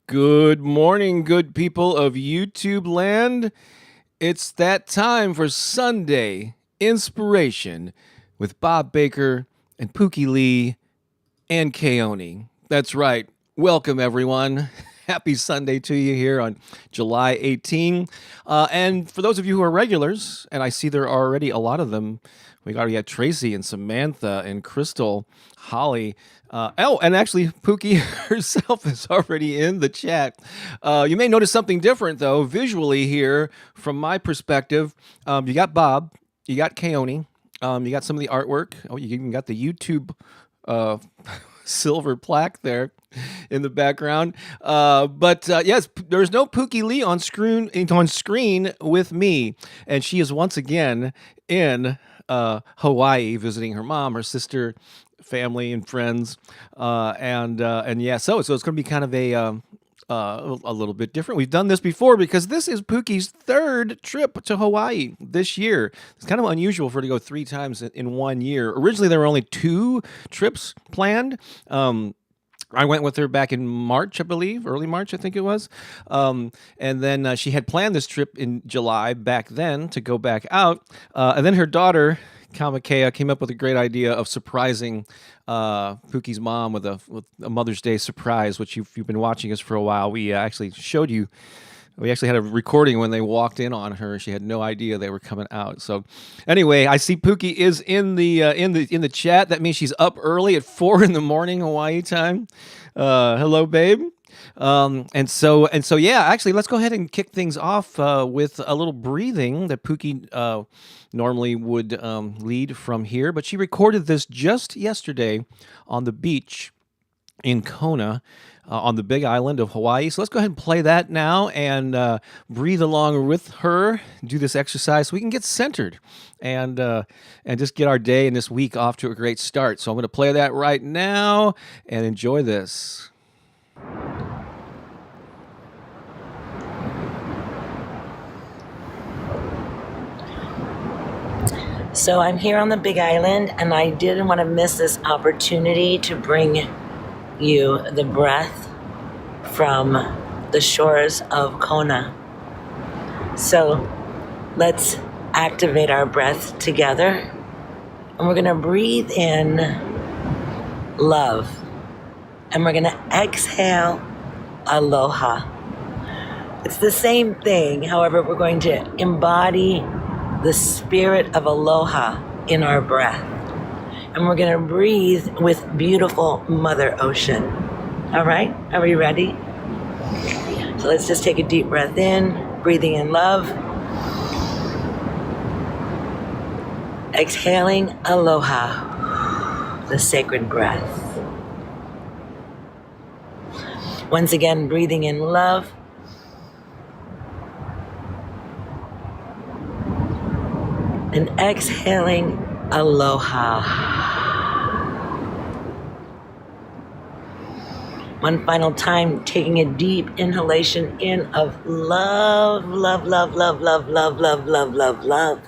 Good morning, good people of YouTube land. It's that time for Sunday Inspiration with Bob Baker and Pooki Lee and Keone. That's right. Welcome, everyone. Happy Sunday to you here on July 18. And for those of you who are regulars, and I see there are already a lot of them, we got Tracy and Samantha and Crystal, Holly. And actually, Pookie herself is already in the chat. You may notice something different, though, visually here from my perspective. You got Bob, you got Keone, you got some of the artwork. Oh, you even got the YouTube uh, silver plaque there in the background. But yes, there's no Pooki Lee on screen with me, and she is once again in Hawaii visiting her mom, her sister, family, and friends. And yeah, so it's going to be kind of a little bit different. We've done this before because this is Pookie's third trip to Hawaii this year. It's kind of unusual for her to go 3 times in 1 year. Originally, there were only 2 trips planned. I went with her back in March, I believe, early March, I think it was. And then she had planned this trip in July back then to go back out. And then her daughter, Kamakea, came up with a great idea of surprising Pookie's mom with a Mother's Day surprise, which you've been watching us for a while. We actually showed you. We actually had a recording when they walked in on her. She had no idea they were coming out. So, anyway, I see Pookie is in the chat. That means she's up early at 4 in the morning Hawaii time. Hello, babe. And so, yeah. Actually, let's go ahead and kick things off with a little breathing that Pookie normally would lead from here, but she recorded this just yesterday on the beach in Kona. On the big island of Hawaii. So let's go ahead and play that now and breathe along with her, do this exercise so we can get centered and just get our day and this week off to a great start. So I'm going to play that right now and enjoy this. So I'm here on the Big Island, and I didn't want to miss this opportunity to bring you the breath from the shores of Kona. So let's activate our breath together, and we're going to breathe in love, and we're going to exhale aloha. It's the same thing, however, we're going to embody the spirit of aloha in our breath. And we're going to breathe with beautiful Mother Ocean. All right? Are we ready? So let's just take a deep breath in, breathing in love. Exhaling aloha, the sacred breath. Once again, breathing in love. And exhaling aloha. One final time, taking a deep inhalation in of love, love, love, love, love, love, love, love, love, love.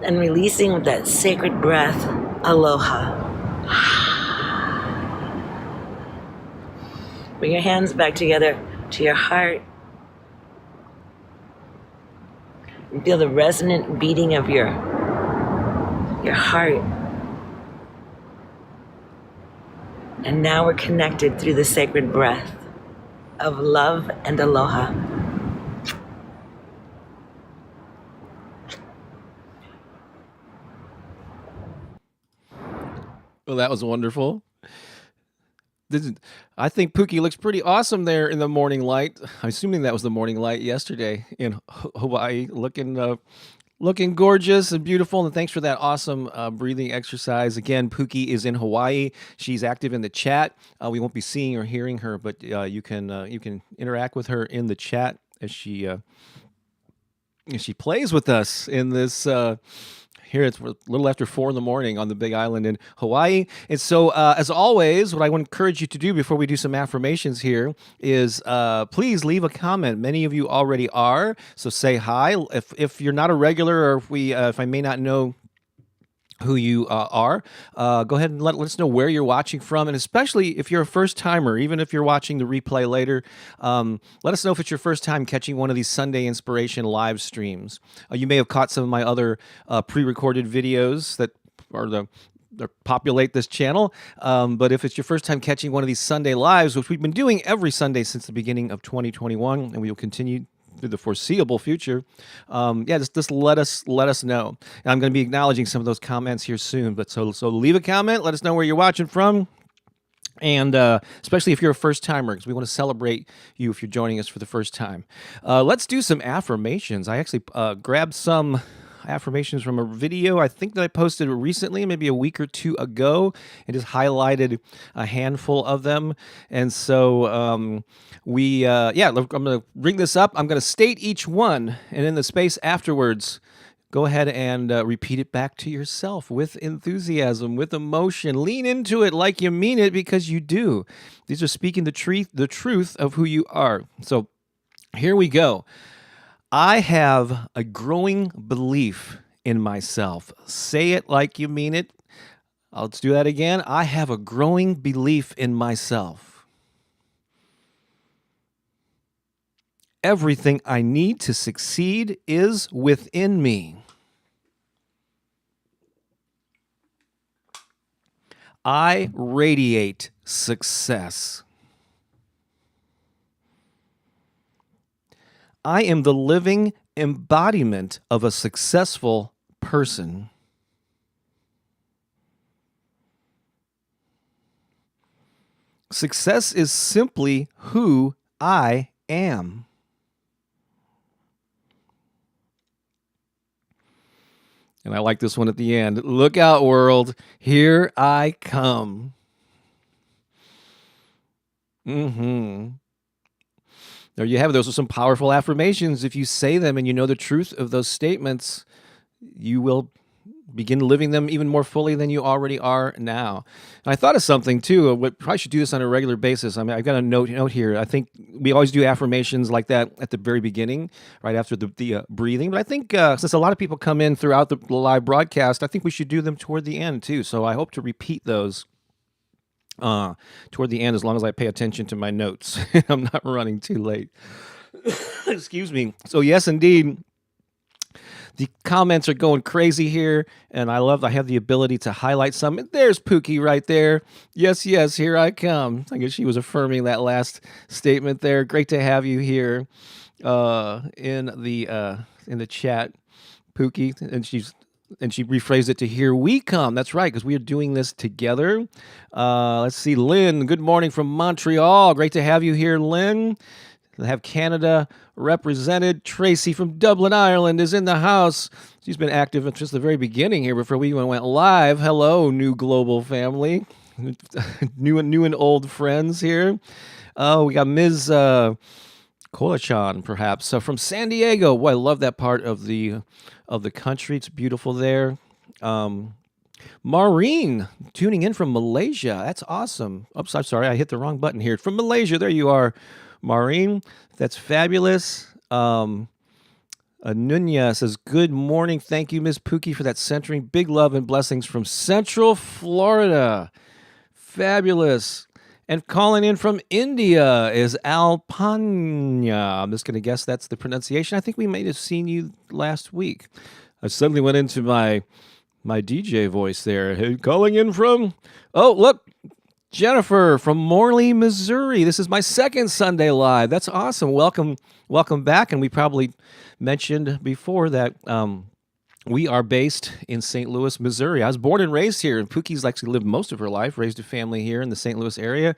And releasing with that sacred breath, aloha. Bring your hands back together to your heart. And feel the resonant beating of your heart. And now we're connected through the sacred breath of love and aloha. Well, that was wonderful. I think Pookie looks pretty awesome there in the morning light. I'm assuming that was the morning light yesterday in Hawaii, looking gorgeous and beautiful. And thanks for that awesome breathing exercise. Again, Pookie is in Hawaii. She's active in the chat. We won't be seeing or hearing her, but you can interact with her in the chat as she plays with us in this. Here it's a little after 4 in the morning on the Big Island in Hawaii. And so, as always, what I would encourage you to do before we do some affirmations here is please leave a comment. Many of you already are, so say hi. If you're not a regular, or if I may not know who you are. Go ahead and let us know where you're watching from, and especially if you're a first timer, even if you're watching the replay later, let us know if it's your first time catching one of these Sunday Inspiration live streams. You may have caught some of my other pre-recorded videos that are that populate this channel. But if it's your first time catching one of these Sunday lives, which we've been doing every Sunday since the beginning of 2021, and we will continue through the foreseeable future, just let us know. And I'm going to be acknowledging some of those comments here soon. But so leave a comment. Let us know where you're watching from. And especially if you're a first timer, because we want to celebrate you if you're joining us for the first time. Let's do some affirmations. I actually grabbed some affirmations from a video I think that I posted recently, maybe a week or two ago, and just highlighted a handful of them. And so I'm going to bring this up. I'm going to state each one, and in the space afterwards, go ahead and repeat it back to yourself with enthusiasm, with emotion. Lean into it like you mean it, because you do. These are speaking the truth of who you are. So here we go. I have a growing belief in myself. Say it like you mean it. Let's do that again. I have a growing belief in myself. Everything I need to succeed is within me. I radiate success. I am the living embodiment of a successful person. Success is simply who I am. And I like this one at the end. Look out, world. Here I come. There you have it. Those are some powerful affirmations. If you say them and you know the truth of those statements, you will begin living them even more fully than you already are now. And I thought of something too. We probably should do this on a regular basis. I mean, I've got a note here. I think we always do affirmations like that at the very beginning, right after the breathing. But I think since a lot of people come in throughout the live broadcast, I think we should do them toward the end too. So I hope to repeat those toward the end, as long as I pay attention to my notes. I'm not running too late. Excuse me. So yes, indeed. The comments are going crazy here, and I have the ability to highlight some. There's Pooki right there. Yes, here I come. I guess she was affirming that last statement there. Great to have you here in the chat, Pooki. And she rephrased it to here we come. That's right, because we are doing this together. Let's see, Lynn. Good morning from Montreal. Great to have you here, Lynn. I have Canada represented. Tracy from Dublin, Ireland is in the house. She's been active since the very beginning here before we even went live. Hello, new global family. new and old friends here. Oh, we got Ms. Kolachan, perhaps. From San Diego. Boy, I love that part of the country. It's beautiful there. Maureen, tuning in from Malaysia. That's awesome. Oops, I'm sorry. I hit the wrong button here. From Malaysia. There you are, Maureen. That's fabulous. Anunya says, good morning. Thank you, Ms. Pooki, for that centering. Big love and blessings from Central Florida. Fabulous. And calling in from India is Alpanya. I'm just going to guess that's the pronunciation. I think we may have seen you last week. I suddenly went into my DJ voice there. Hey, calling in from, oh, look, Jennifer from Morley, Missouri. This is my second Sunday live. That's awesome. Welcome back. And we probably mentioned before that we are based in St. Louis, Missouri. I was born and raised here, and Pooki's actually lived most of her life, raised a family here in the St. Louis area.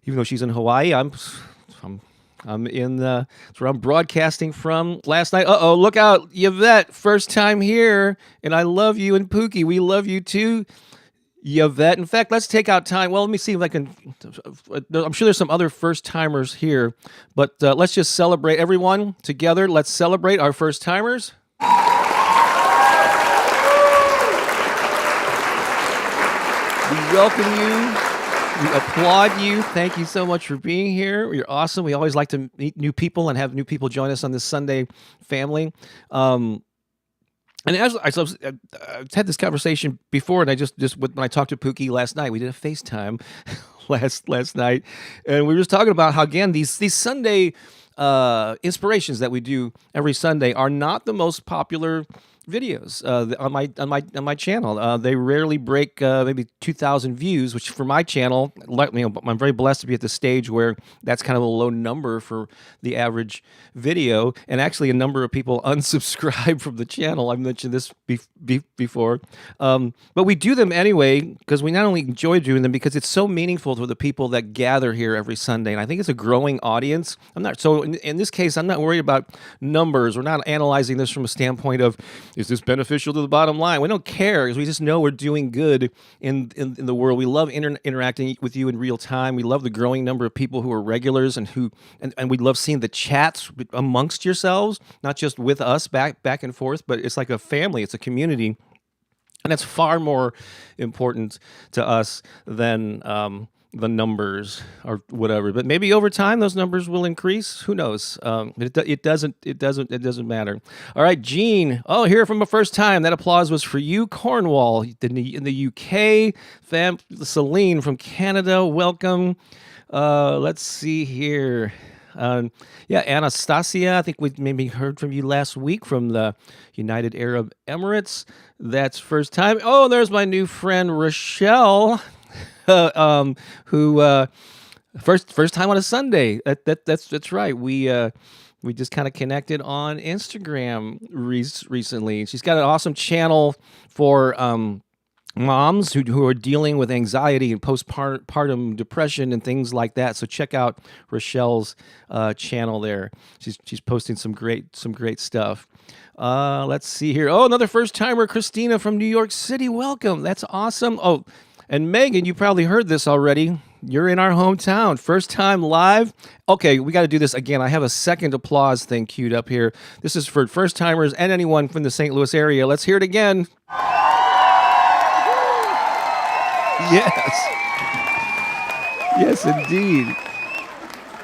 Even though she's in Hawaii, I'm in that's where I'm broadcasting from last night. Uh-oh, look out, Yvette, first time here, and I love you, and Pooki, we love you too, Yvette. In fact, let's take out time. Well, let me see if I can. I'm sure there's some other first timers here, but let's just celebrate everyone together. Let's celebrate our first timers. We welcome you. We applaud you. Thank you so much for being here. You're awesome. We always like to meet new people and have new people join us on this Sunday family. And as I've had this conversation before, and I just when I talked to Pookie last night, we did a FaceTime last night, and we were just talking about how again these Sunday inspirations that we do every Sunday are not the most popular videos on my channel. They rarely break maybe 2,000 views, which for my channel, I'm very blessed to be at the stage where that's kind of a low number for the average video. And actually, a number of people unsubscribe from the channel. I've mentioned this before, but we do them anyway because we not only enjoy doing them because it's so meaningful to the people that gather here every Sunday. And I think it's a growing audience. In this case, I'm not worried about numbers. We're not analyzing this from a standpoint of, is this beneficial to the bottom line? We don't care because we just know we're doing good in the world. We love interacting with you in real time. We love the growing number of people who are regulars and we love seeing the chats amongst yourselves, not just with us back and forth, but it's like a family. It's a community. And that's far more important to us than the numbers or whatever. But maybe over time those numbers will increase. Who knows? It doesn't matter. All right, Gene. Oh, here from the first time. That applause was for you, Cornwall, in the UK. Celine from Canada. Welcome. Let's see here. Anastasia, I think we maybe heard from you last week from the United Arab Emirates. That's first time. Oh, there's my new friend Rochelle, who first time on a Sunday. That's right. We just kind of connected on Instagram recently. She's got an awesome channel for moms who are dealing with anxiety and postpartum depression and things like that. So check out Rochelle's channel there. She's posting some great stuff. Let's see here. Oh, another first timer, Christina from New York City. Welcome. That's awesome. Oh, and Megan, you probably heard this already. You're in our hometown. First time live. Okay, we got to do this again. I have a second applause thing queued up here. This is for first timers and anyone from the St. Louis area. Let's hear it again. Yes, indeed.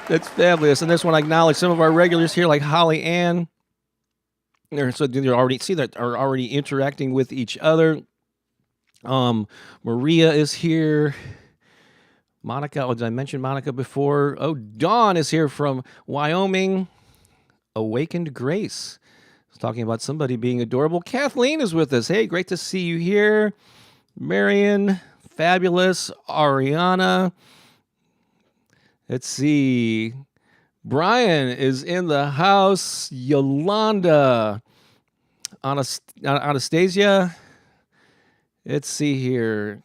That's fabulous. And this one, I acknowledge some of our regulars here, like Holly Ann. They're already interacting with each other. Maria is here. Monica, did I mention Monica before? Oh, Dawn is here from Wyoming. Awakened Grace. I was talking about somebody being adorable. Kathleen is with us. Hey, great to see you here. Marion, fabulous. Ariana. Let's see. Brian is in the house. Yolanda. Anastasia. Let's see here.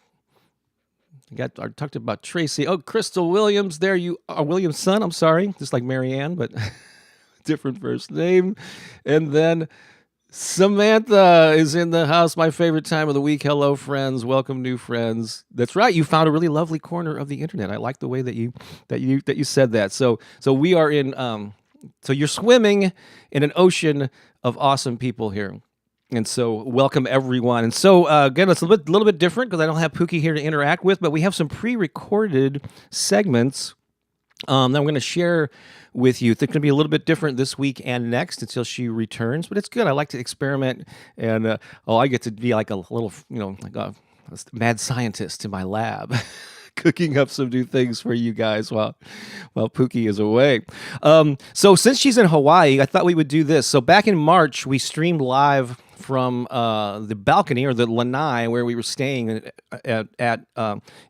I talked about Tracy. Oh, Crystal Williams. There you are. Williams' son. I'm sorry. Just like Marianne, but different first name. And then Samantha is in the house. My favorite time of the week. Hello, friends. Welcome, new friends. That's right. You found a really lovely corner of the internet. I like the way that you said that. So we are in. So you're swimming in an ocean of awesome people here. And so welcome everyone. And so again, it's a little bit different because I don't have Pookie here to interact with, but we have some pre-recorded segments that I'm going to share with you. It's going to be a little bit different this week and next until she returns, but it's good. I like to experiment, and I get to be like a little, like a mad scientist in my lab. Cooking up some new things for you guys while Pookie is away. So since she's in Hawaii, I thought we would do this. So back in March, we streamed live from the balcony or the Lani where we were staying at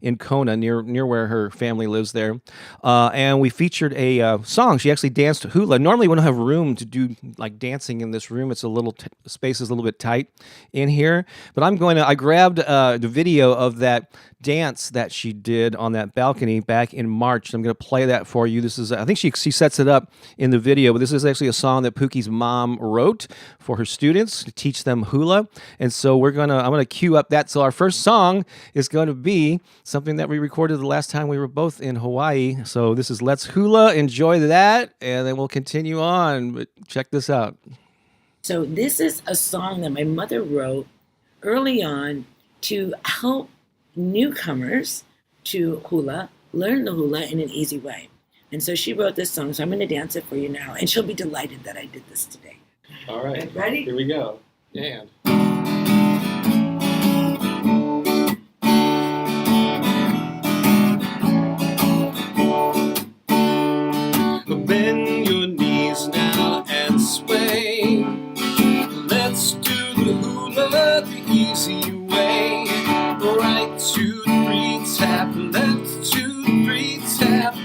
in Kona near where her family lives there, and we featured a song. She actually danced hula. Normally, we don't have room to do like dancing in this room. It's a little space is a little bit tight in here. But I grabbed the video of that dance that she did on that balcony back in March. I'm going to play that for you. This is, I think she sets it up in the video, but this is actually a song that Pookie's mom wrote for her students to teach them hula. And so I'm going to cue up that. So our first song is going to be something that we recorded the last time we were both in Hawaii. So this is Let's Hula. Enjoy that. And then we'll continue on. But check this out. So this is a song that my mother wrote early on to help newcomers to hula learn the hula in an easy way. And so she wrote this song, so I'm going to dance it for you now, and she'll be delighted that I did this today. All right. Ready? Here we go. And bend your knees now and sway. Let's do the hula the easy way. Right 2, 3 tap, left 2, 3 tap.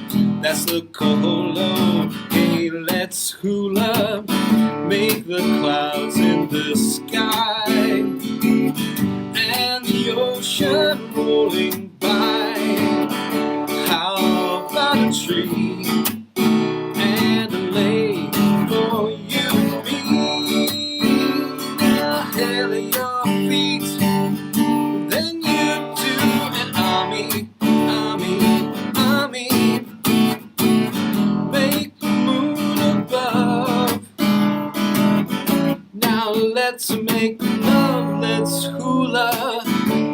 That's the colo. Hey, let's hula. Make the clouds in the sky and the ocean rolling by. How about a tree and a lake for you and me? Hail at your feet, then you do an army. Make the moon above. Now let's make love, let's hula.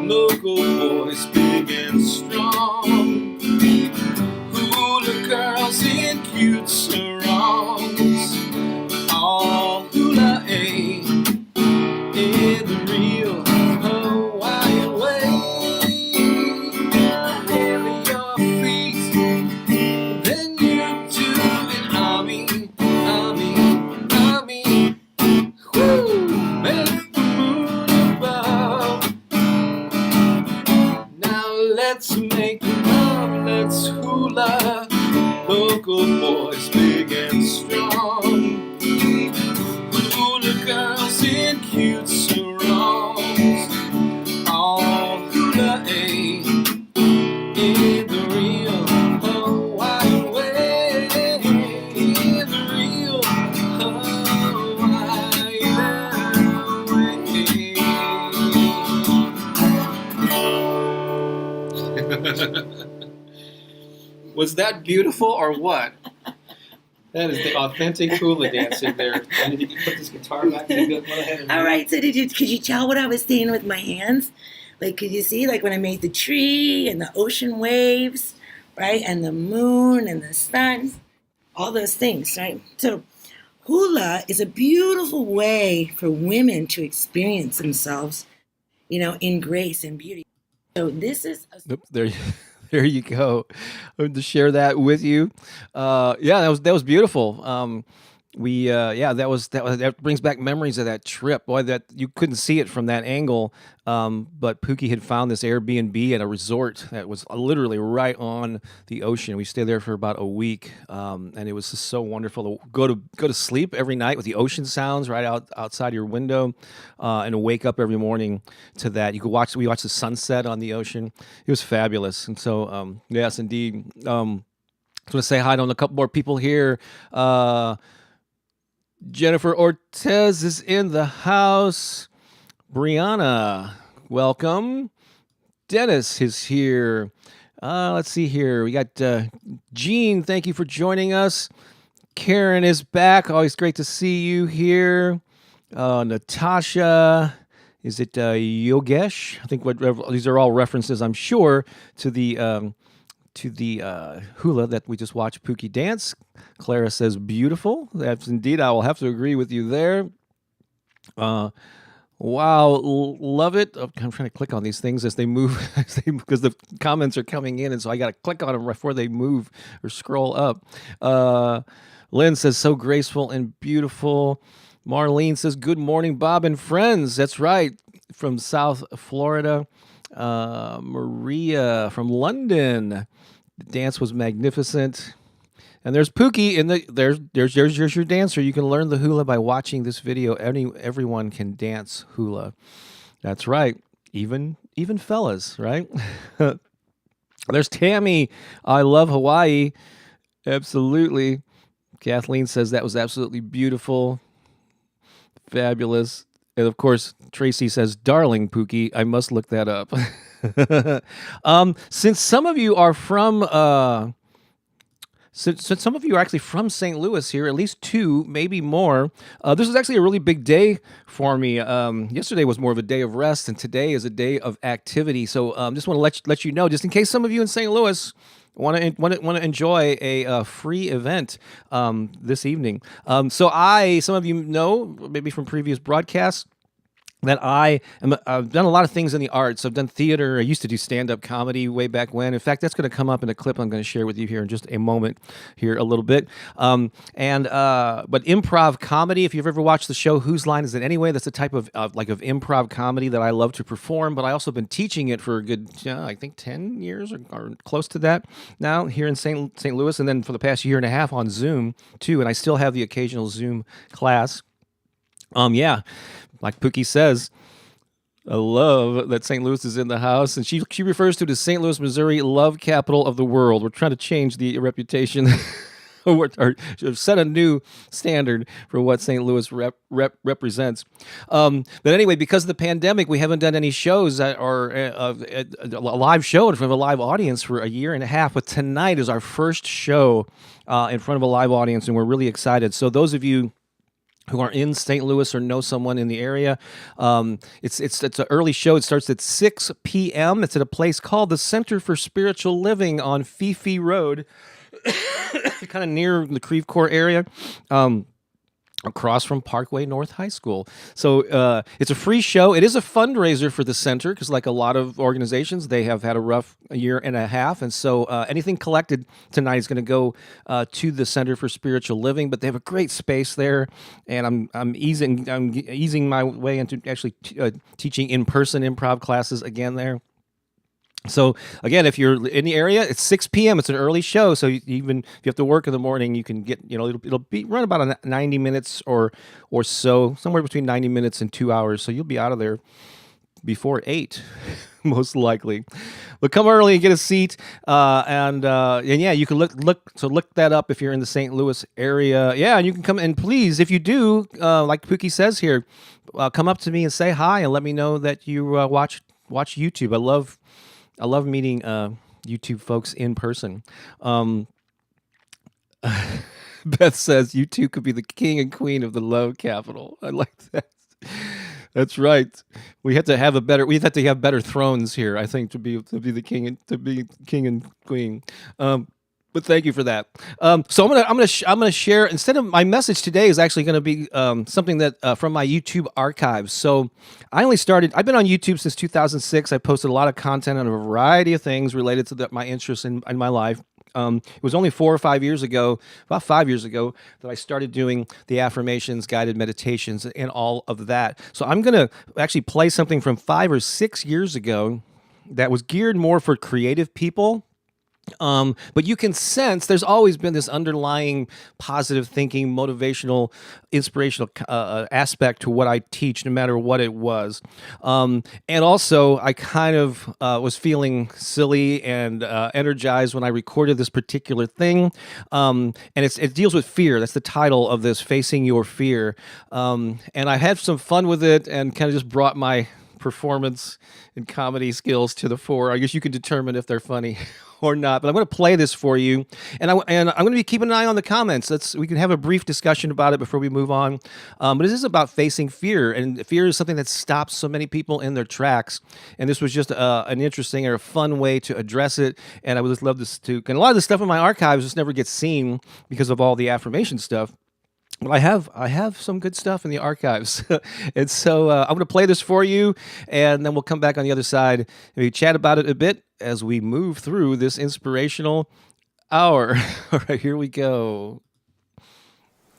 Local boys big and strong. Hula girls in cute sarongs. All hula in the real Hawaiian way. Hail at your feet, then you do an army. Woo! Make the moon above. Now let's make love, let's hula. Local boys big and strong. Hula girls in cute sarongs. All hula in the real Hawaiian way. In the real Hawaiian way. Was that beautiful or what? That is the authentic hula dancing there. And did you put this guitar back? Go ahead and All right, so could you tell what I was saying with my hands? Like, could you see, like, when I made the tree and the ocean waves, right? And the moon and the sun, all those things, right? So hula is a beautiful way for women to experience themselves, in grace and beauty. So this is Oops, there you go. I wanted to share that with you. Yeah, that was beautiful. That brings back memories of that trip. Boy, that you couldn't see it from that angle. But Pookie had found this Airbnb at a resort that was literally right on the ocean. We stayed there for about a week, and it was just so wonderful to go to sleep every night with the ocean sounds right outside your window, and to wake up every morning to that. We watched the sunset on the ocean. It was fabulous. And so, yes, indeed. I want to say hi to a couple more people here. Jennifer Ortez is in the house. Brianna, welcome. Dennis is here. Let's see here. We got Jean. Thank you for joining us. Karen is back. Always great to see you here. Natasha. Is it Yogesh? I think these are all references, I'm sure, to the hula that we just watched Pookie dance. Clara says beautiful. That's indeed. I will have to agree with you there. Wow, love it. I'm trying to click on these things as they move, because the comments are coming in, and so I got to click on them before they move or scroll up. Lynn says so graceful and beautiful. Marlene says good morning, Bob and friends. That's right, from South Florida. Maria from London. The dance was magnificent. And there's Pookie there's your dancer. You can learn the hula by watching this video. Everyone can dance hula. That's right. Even fellas, right? There's Tammy. I love Hawaii. Absolutely. Kathleen says that was absolutely beautiful. Fabulous. And of course, Tracy says, darling Pookie, I must look that up. Since some of you are from since some of you are actually from St. Louis here, at least two, maybe more, this is actually a really big day for me. Yesterday was more of a day of rest, and today is a day of activity. So just want to let you know, just in case some of you in St. Louis want to enjoy a free event this evening. Some of you know, maybe from previous broadcasts, that I've done a lot of things in the arts. I've done theater. I used to do stand-up comedy way back when. In fact, that's going to come up in a clip I'm going to share with you here in just a moment, here a little bit. But improv comedy, if you've ever watched the show Whose Line Is It Anyway, that's a type of improv comedy that I love to perform, but I also been teaching it for a good, I think 10 years or close to that now here in St. Louis, and then for the past year and a half on Zoom too, and I still have the occasional Zoom class. Yeah, like Pookie says, I love that St. Louis is in the house, and she refers to it as St. Louis, Missouri, love capital of the world. We're trying to change the reputation or set a new standard for what St. Louis represents. But anyway, because of the pandemic, we haven't done any shows or a live show in front of a live audience for a year and a half. But tonight is our first show in front of a live audience, and we're really excited. So those of you who are in St. Louis or know someone in the area, it's an early show. It starts at 6 p.m. It's at a place called the Center for Spiritual Living on Fifi Road, kind of near the Creve Coeur area. Across from Parkway North High School. So it's a free show. It is a fundraiser for the center because, like a lot of organizations, they have had a rough year and a half. And so anything collected tonight is going to go to the Center for Spiritual Living. But they have a great space there, and I'm easing my way into actually teaching in-person improv classes again there. So again, if you're in the area, it's 6 p.m. It's an early show, so even if you have to work in the morning, you can get, it'll be run about 90 minutes or so, somewhere between 90 minutes and 2 hours. So you'll be out of there before 8, most likely. But come early and get a seat, and yeah, you can look that up if you're in the St. Louis area. Yeah, and you can come, and please, if you do, like Pookie says here, come up to me and say hi and let me know that you watch YouTube. I love meeting YouTube folks in person. Beth says you two could be the king and queen of the love capital. I like that. That's right. We have to have better thrones here, I think, to be the king and queen. But thank you for that. So I'm gonna share, instead of my message today is actually going to be something that from my YouTube archives. So I've been on YouTube since 2006. I posted a lot of content on a variety of things related to my interests in my life. It was only 4 or 5 years ago, about 5 years ago, that I started doing the affirmations, guided meditations, and all of that. So I'm going to actually play something from 5 or 6 years ago that was geared more for creative people. But you can sense there's always been this underlying positive thinking, motivational, inspirational aspect to what I teach, no matter what it was. And also, I kind of was feeling silly and energized when I recorded this particular thing. And it deals with fear. That's the title of this, Facing Your Fear. And I had some fun with it and kind of just brought my performance and comedy skills to the fore. I guess you can determine if they're funny or not, but I'm going to play this for you, and I'm going to be keeping an eye on the comments. We can have a brief discussion about it before we move on. But this is about facing fear, and fear is something that stops so many people in their tracks. And this was just an interesting or a fun way to address it. And I would just love this too. And a lot of the stuff in my archives just never gets seen because of all the affirmation stuff. But I have some good stuff in the archives. And so I'm going to play this for you, and then we'll come back on the other side and we chat about it a bit as we move through this inspirational hour. All right, here we go.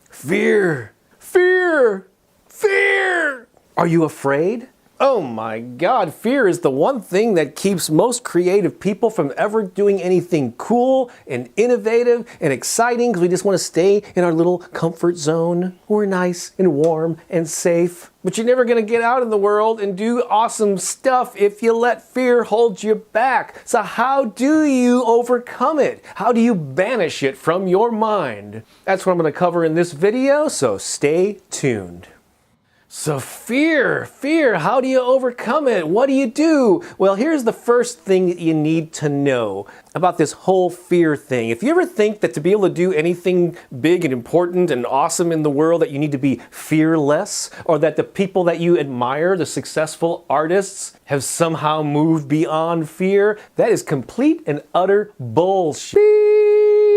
Fear, fear, fear. Are you afraid? Oh my God, fear is the one thing that keeps most creative people from ever doing anything cool and innovative and exciting, because we just want to stay in our little comfort zone. We're nice and warm and safe. But you're never going to get out in the world and do awesome stuff if you let fear hold you back. So how do you overcome it? How do you banish it from your mind? That's what I'm going to cover in this video, so stay tuned. So fear, how do you overcome it? What do you do? Well, here's the first thing that you need to know about this whole fear thing. If you ever think that to be able to do anything big and important and awesome in the world that you need to be fearless, or that the people that you admire, the successful artists, have somehow moved beyond fear, that is complete and utter bullshit.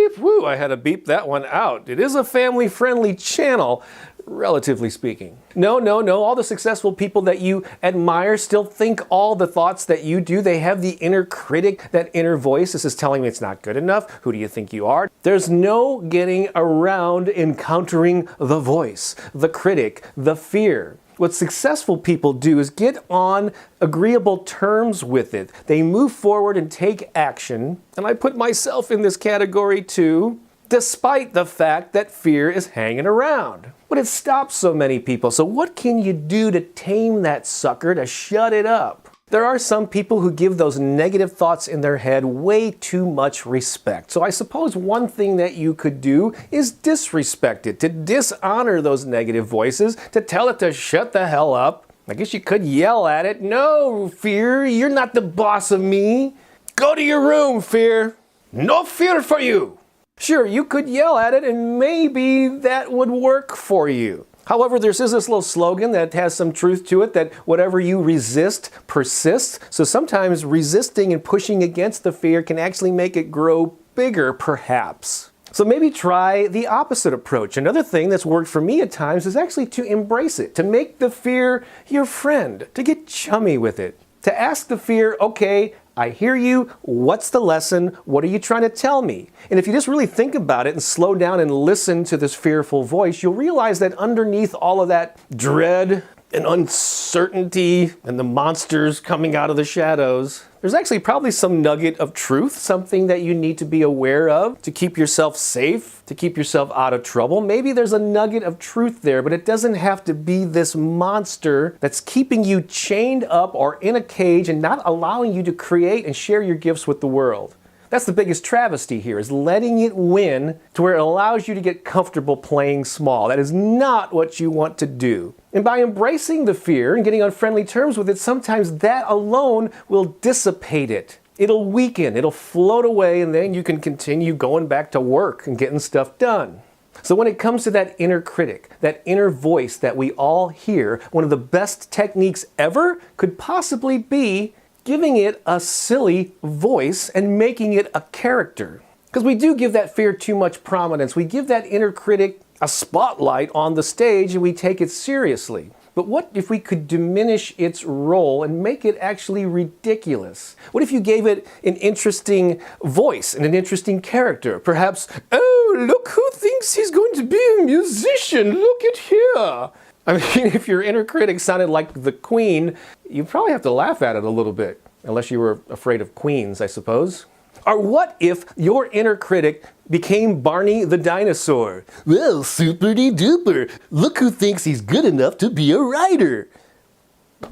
Beep. Woo, I had to beep that one out. It is a family-friendly channel. relatively speaking. No, all the successful people that you admire still think all the thoughts that you do. They have the inner critic, that inner voice. This is telling me it's not good enough. Who do you think you are? There's no getting around encountering the voice, the critic, the fear. What successful people do is get on agreeable terms with it. They move forward and take action, and I put myself in this category too, despite the fact that fear is hanging around. But it stops so many people. So what can you do to tame that sucker, to shut it up? There are some people who give those negative thoughts in their head way too much respect. So I suppose one thing that you could do is disrespect it, to dishonor those negative voices, to tell it to shut the hell up. I guess you could yell at it. No, fear, you're not the boss of me. Go to your room, fear. No fear for you. Sure, you could yell at it and maybe that would work for you. However, there's this little slogan that has some truth to it, that whatever you resist persists. So sometimes resisting and pushing against the fear can actually make it grow bigger, perhaps. So maybe try the opposite approach. Another thing that's worked for me at times is actually to embrace it, to make the fear your friend, to get chummy with it, to ask the fear, okay, I hear you. What's the lesson? What are you trying to tell me? And if you just really think about it and slow down and listen to this fearful voice, you'll realize that underneath all of that dread and uncertainty and the monsters coming out of the shadows, there's actually probably some nugget of truth, something that you need to be aware of to keep yourself safe, to keep yourself out of trouble. Maybe there's a nugget of truth there, but it doesn't have to be this monster that's keeping you chained up or in a cage and not allowing you to create and share your gifts with the world. That's the biggest travesty here, is letting it win to where it allows you to get comfortable playing small. That is not what you want to do. And by embracing the fear and getting on friendly terms with it, sometimes that alone will dissipate it. It'll weaken, it'll float away, and then you can continue going back to work and getting stuff done. So when it comes to that inner critic, that inner voice that we all hear, one of the best techniques ever could possibly be giving it a silly voice and making it a character. Because we do give that fear too much prominence. We give that inner critic a spotlight on the stage and we take it seriously. But what if we could diminish its role and make it actually ridiculous? What if you gave it an interesting voice and an interesting character? Perhaps, oh, look who thinks he's going to be a musician. Look at here. I mean, if your inner critic sounded like the Queen, you'd probably have to laugh at it a little bit, unless you were afraid of queens, I suppose. Or what if your inner critic became Barney the dinosaur? Well, super-de-duper, look who thinks he's good enough to be a writer.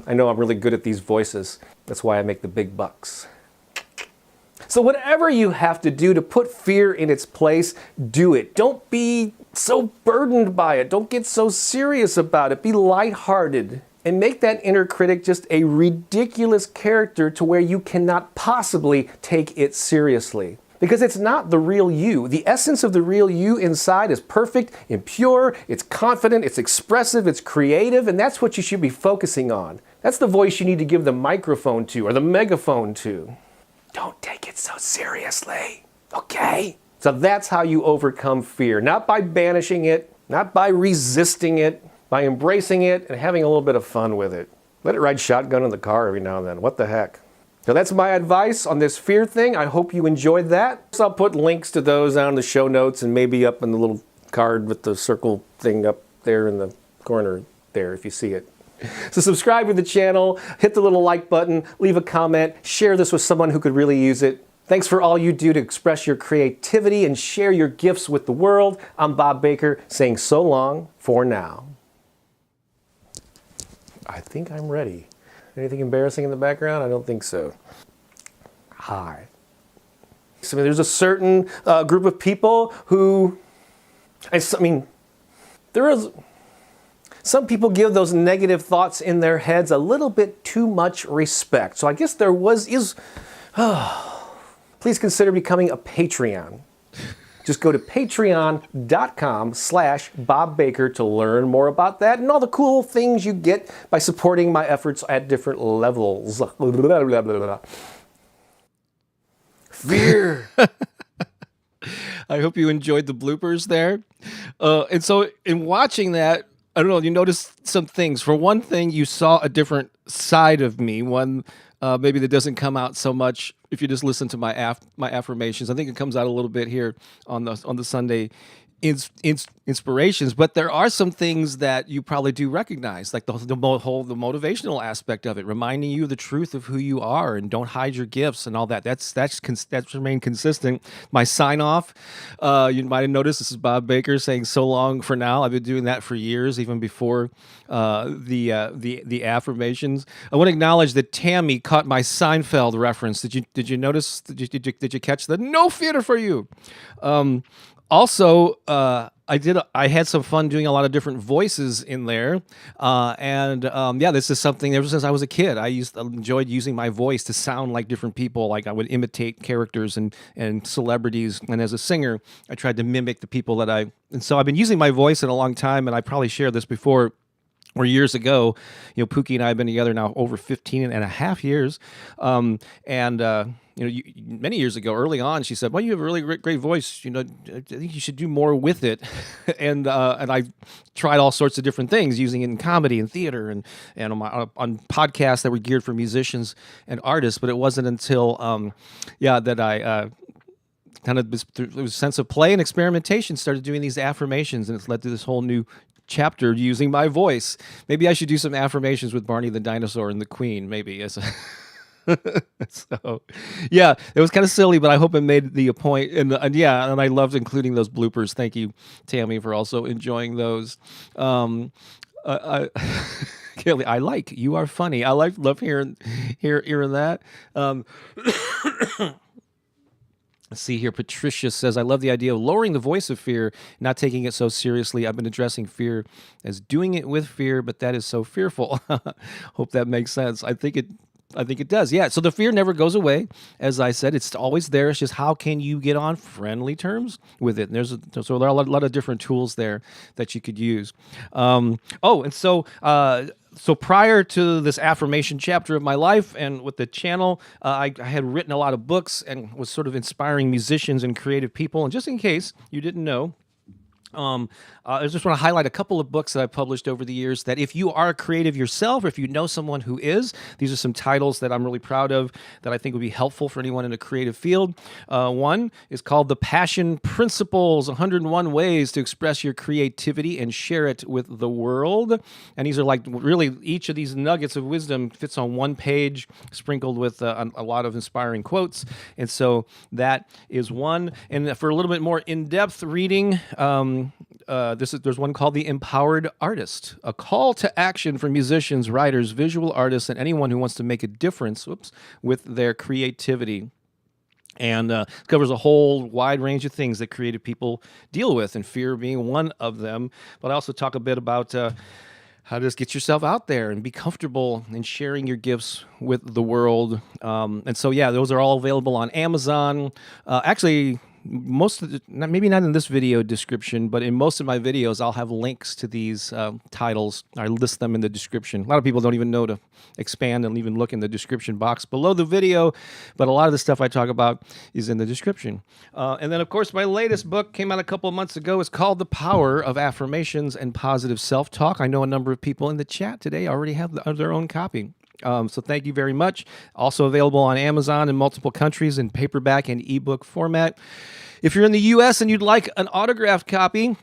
I know I'm really good at these voices. That's why I make the big bucks. So whatever you have to do to put fear in its place, do it. Don't be so burdened by it. Don't get so serious about it. Be lighthearted and make that inner critic just a ridiculous character to where you cannot possibly take it seriously. Because it's not the real you. The essence of the real you inside is perfect and pure. It's confident, it's expressive, it's creative, and that's what you should be focusing on. That's the voice you need to give the microphone to or the megaphone to. Don't take it so seriously, okay? So that's how you overcome fear. Not by banishing it, not by resisting it, by embracing it and having a little bit of fun with it. Let it ride shotgun in the car every now and then. What the heck? So that's my advice on this fear thing. I hope you enjoyed that. So I'll put links to those down in the show notes and maybe up in the little card with the circle thing up there in the corner there if you see it. So subscribe to the channel, hit the little like button, leave a comment, share this with someone who could really use it. Thanks for all you do to express your creativity and share your gifts with the world. I'm Bob Baker saying so long for now. I think I'm ready. Anything embarrassing in the background? I don't think so. Hi. So there's a certain group of people who, some people give those negative thoughts in their heads a little bit too much respect. So I guess please consider becoming a Patreon. Just go to patreon.com/Bob Baker to learn more about that and all the cool things you get by supporting my efforts at different levels. Fear. I hope you enjoyed the bloopers there. And so in watching that, I don't know. You noticed some things. For one thing, you saw a different side of me. One maybe that doesn't come out so much if you just listen to my affirmations. I think it comes out a little bit here on the Sunday inspirations. But there are some things that you probably do recognize, like the motivational aspect of it, reminding you of the truth of who you are and don't hide your gifts and all that. That's remained consistent. My sign off, you might have noticed, this is Bob Baker saying "so long for now." I've been doing that for years, even before the affirmations. I want to acknowledge that Tammy caught my Seinfeld reference. Did you notice? Did you catch the "no theater for you"? Also, I had some fun doing a lot of different voices in there, yeah, this is something ever since I was a kid. I enjoyed using my voice to sound like different people. Like I would imitate characters and celebrities, and as a singer, I tried to mimic the people and so I've been using my voice in a long time, and I probably shared this before. Or years ago, Pookie and I have been together now over 15 and a half years. Many years ago, early on, she said, "Well, you have a really great voice. I think you should do more with it." and I tried all sorts of different things, using it in comedy and theater and on podcasts that were geared for musicians and artists. But it wasn't until, that I kind of through a sense of play and experimentation started doing these affirmations, and it's led to this whole new chapter using my voice. Maybe I should do some affirmations with Barney the dinosaur and the Queen, maybe as a so yeah, it was kind of silly, but I hope it made the point. And I loved including those bloopers. Thank you, Tammy, for also enjoying those. Kelly, you are funny. Love hearing that. Let's see here. Patricia says, "I love the idea of lowering the voice of fear, not taking it so seriously. I've been addressing fear as doing it with fear, but that is so fearful." Hope that makes sense. I think it does. Yeah. So the fear never goes away. As I said, it's always there. It's just how can you get on friendly terms with it? And so there are a lot of different tools there that you could use. So prior to this affirmation chapter of my life and with the channel, I had written a lot of books and was sort of inspiring musicians and creative people. And just in case you didn't know, I just want to highlight a couple of books that I've published over the years that if you are a creative yourself, or if you know someone who is, these are some titles that I'm really proud of that I think would be helpful for anyone in a creative field. One is called The Passion Principles, 101 Ways to Express Your Creativity and Share It with the World. And these are like really each of these nuggets of wisdom fits on one page, sprinkled with a lot of inspiring quotes. And so that is one. And for a little bit more in-depth reading, there's one called The Empowered Artist, a call to action for musicians, writers, visual artists, and anyone who wants to make a difference with their creativity. And covers a whole wide range of things that creative people deal with, and fear being one of them. But I also talk a bit about how to just get yourself out there and be comfortable in sharing your gifts with the world. And so, yeah, those are all available on Amazon. Actually, most of maybe not in this video description, but in most of my videos, I'll have links to these titles. I list them in the description. A lot of people don't even know to expand and even look in the description box below the video, but a lot of the stuff I talk about is in the description. And then, of course, my latest book came out a couple of months ago. It's called The Power of Affirmations and Positive Self-Talk. I know a number of people in the chat today already have their own copy. So thank you very much. Also available on Amazon in multiple countries in paperback and ebook format. If you're in the U.S. and you'd like an autographed copy,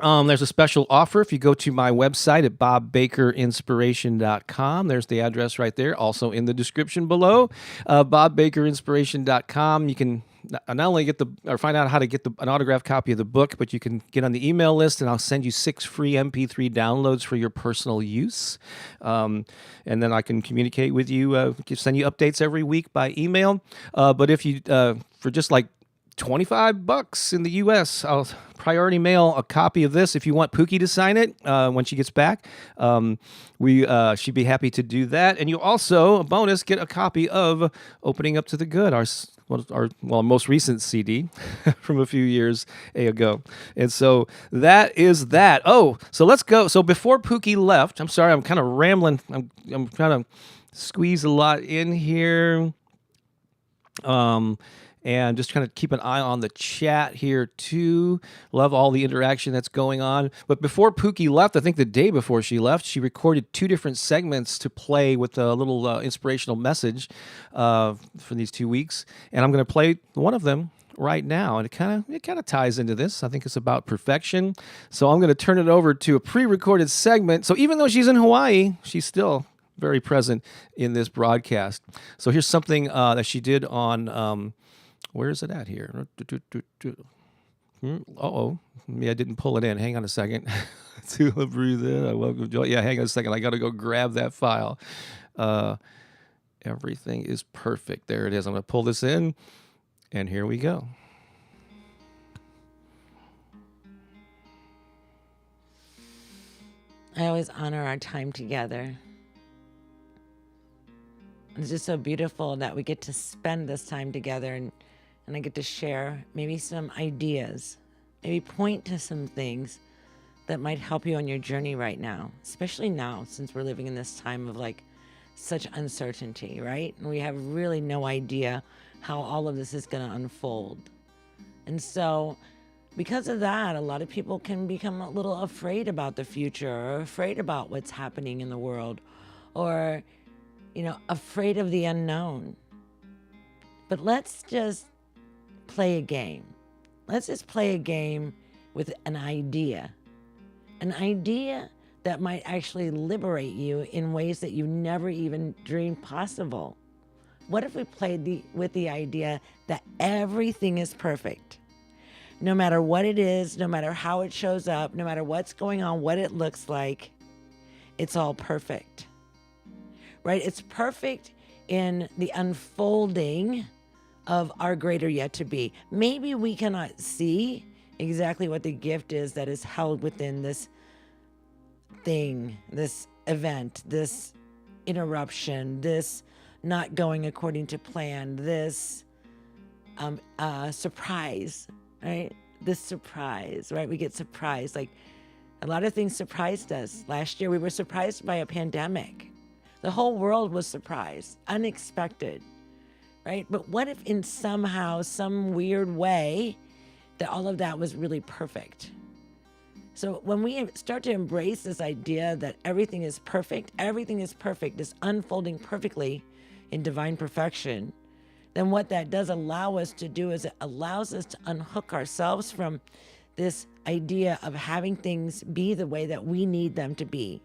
there's a special offer. If you go to my website at bobbakerinspiration.com, there's the address right there, also in the description below, bobbakerinspiration.com. You can not only find out how to get an autographed copy of the book, but you can get on the email list, and I'll send you 6 free MP3 downloads for your personal use. And then I can communicate with you, send you updates every week by email. But if you, for just like $25 in the U.S., I'll priority mail a copy of this if you want Pookie to sign it when she gets back. She'd be happy to do that. And you also, a bonus, get a copy of Opening Up to the Good, our most recent CD from a few years ago. And so that is that. Oh, so let's go. So before Pookie left, I'm sorry, I'm kind of rambling. I'm trying to squeeze a lot in here. and just kind of keep an eye on the chat here too. Love all the interaction that's going on. But before Pooki left, I think the day before she left, she recorded 2 different segments to play with a little inspirational message for these 2 weeks, and I'm going to play one of them right now, and it kind of ties into this. I think it's about perfection. So I'm going to turn it over to a pre-recorded segment. So even though she's in Hawaii, she's still very present in this broadcast. So here's something that she did on where is it at here? Uh-oh. Maybe I didn't pull it in. Hang on a second. To breathe in. I welcome joy. Yeah, hang on a second. I got to go grab that file. Everything is perfect. There it is. I'm going to pull this in. And here we go. I always honor our time together. It's just so beautiful that we get to spend this time together, and I get to share maybe some ideas, maybe point to some things that might help you on your journey right now, especially now since we're living in this time of like such uncertainty, right? And we have really no idea how all of this is going to unfold. And so because of that, a lot of people can become a little afraid about the future, or afraid about what's happening in the world, or, afraid of the unknown. But let's just play a game. Let's just play a game with an idea that might actually liberate you in ways that you never even dreamed possible. What if we played with the idea that everything is perfect? No matter what it is, no matter how it shows up, no matter what's going on, what it looks like, it's all perfect, right? It's perfect in the unfolding of our greater yet to be. Maybe we cannot see exactly what the gift is that is held within this thing, this event, this interruption, this not going according to plan, this surprise, right? This surprise, right? We get surprised. Like a lot of things surprised us. Last year, we were surprised by a pandemic. The whole world was surprised, unexpected, right? But what if in somehow, some weird way, that all of that was really perfect? So when we start to embrace this idea that everything is perfect, is unfolding perfectly in divine perfection, then what that does allow us to do is it allows us to unhook ourselves from this idea of having things be the way that we need them to be,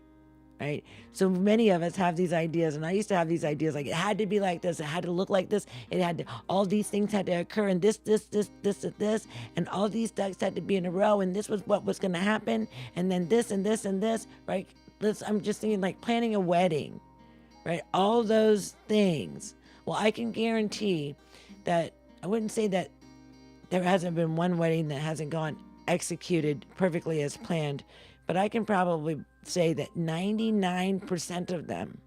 right? So many of us have these ideas, and I used to have these ideas like it had to be like this, it had to look like this, it had to, all these things had to occur, and this, and all these ducks had to be in a row, and this was what was going to happen, and then this and this and this, right? I'm just thinking like planning a wedding, right? All those things. Well, I can guarantee that I wouldn't say that there hasn't been one wedding that hasn't gone executed perfectly as planned, but I can probably say that 99% of them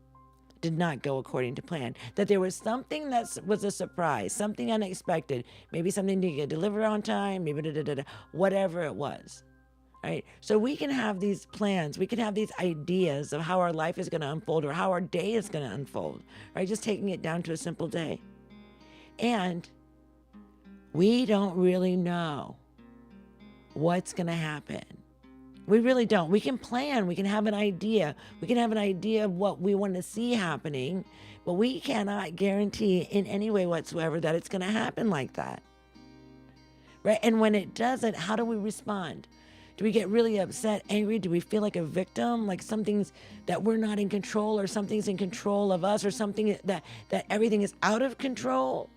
did not go according to plan. That there was something that was a surprise, something unexpected, maybe something didn't get delivered on time, maybe whatever it was. Right? So we can have these plans, we can have these ideas of how our life is going to unfold or how our day is going to unfold, right? Just taking it down to a simple day. And we don't really know what's going to happen. We really don't. We can plan, we can have an idea. We can have an idea of what we want to see happening, but we cannot guarantee in any way whatsoever that it's going to happen like that. Right? And when it doesn't, how do we respond? Do we get really upset, angry? Do we feel like a victim? Like something's that we're not in control, or something's in control of us, or something that everything is out of control?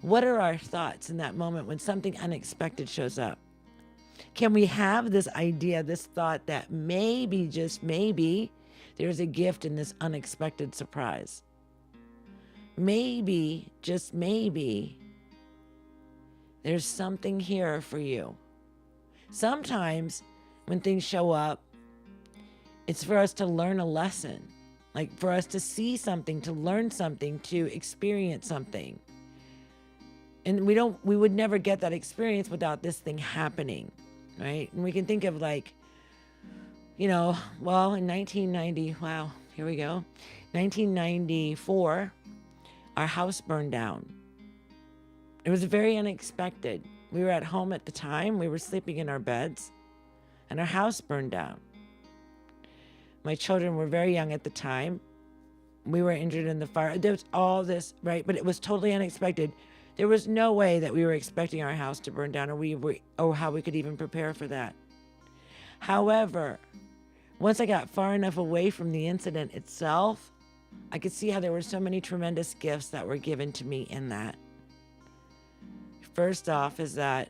What are our thoughts in that moment when something unexpected shows up? Can we have this idea, this thought that maybe, just maybe, there's a gift in this unexpected surprise? Maybe, just maybe, there's something here for you. Sometimes when things show up, it's for us to learn a lesson, like for us to see something, to learn something, to experience something. And we would never get that experience without this thing happening, right? And we can think of like, in 1990, wow, here we go. 1994, our house burned down. It was very unexpected. We were at home at the time. We were sleeping in our beds, and our house burned down. My children were very young at the time. We were injured in the fire. There was all this, right? But it was totally unexpected. There was no way that we were expecting our house to burn down, or how we could even prepare for that. However, once I got far enough away from the incident itself, I could see how there were so many tremendous gifts that were given to me in that. First off is that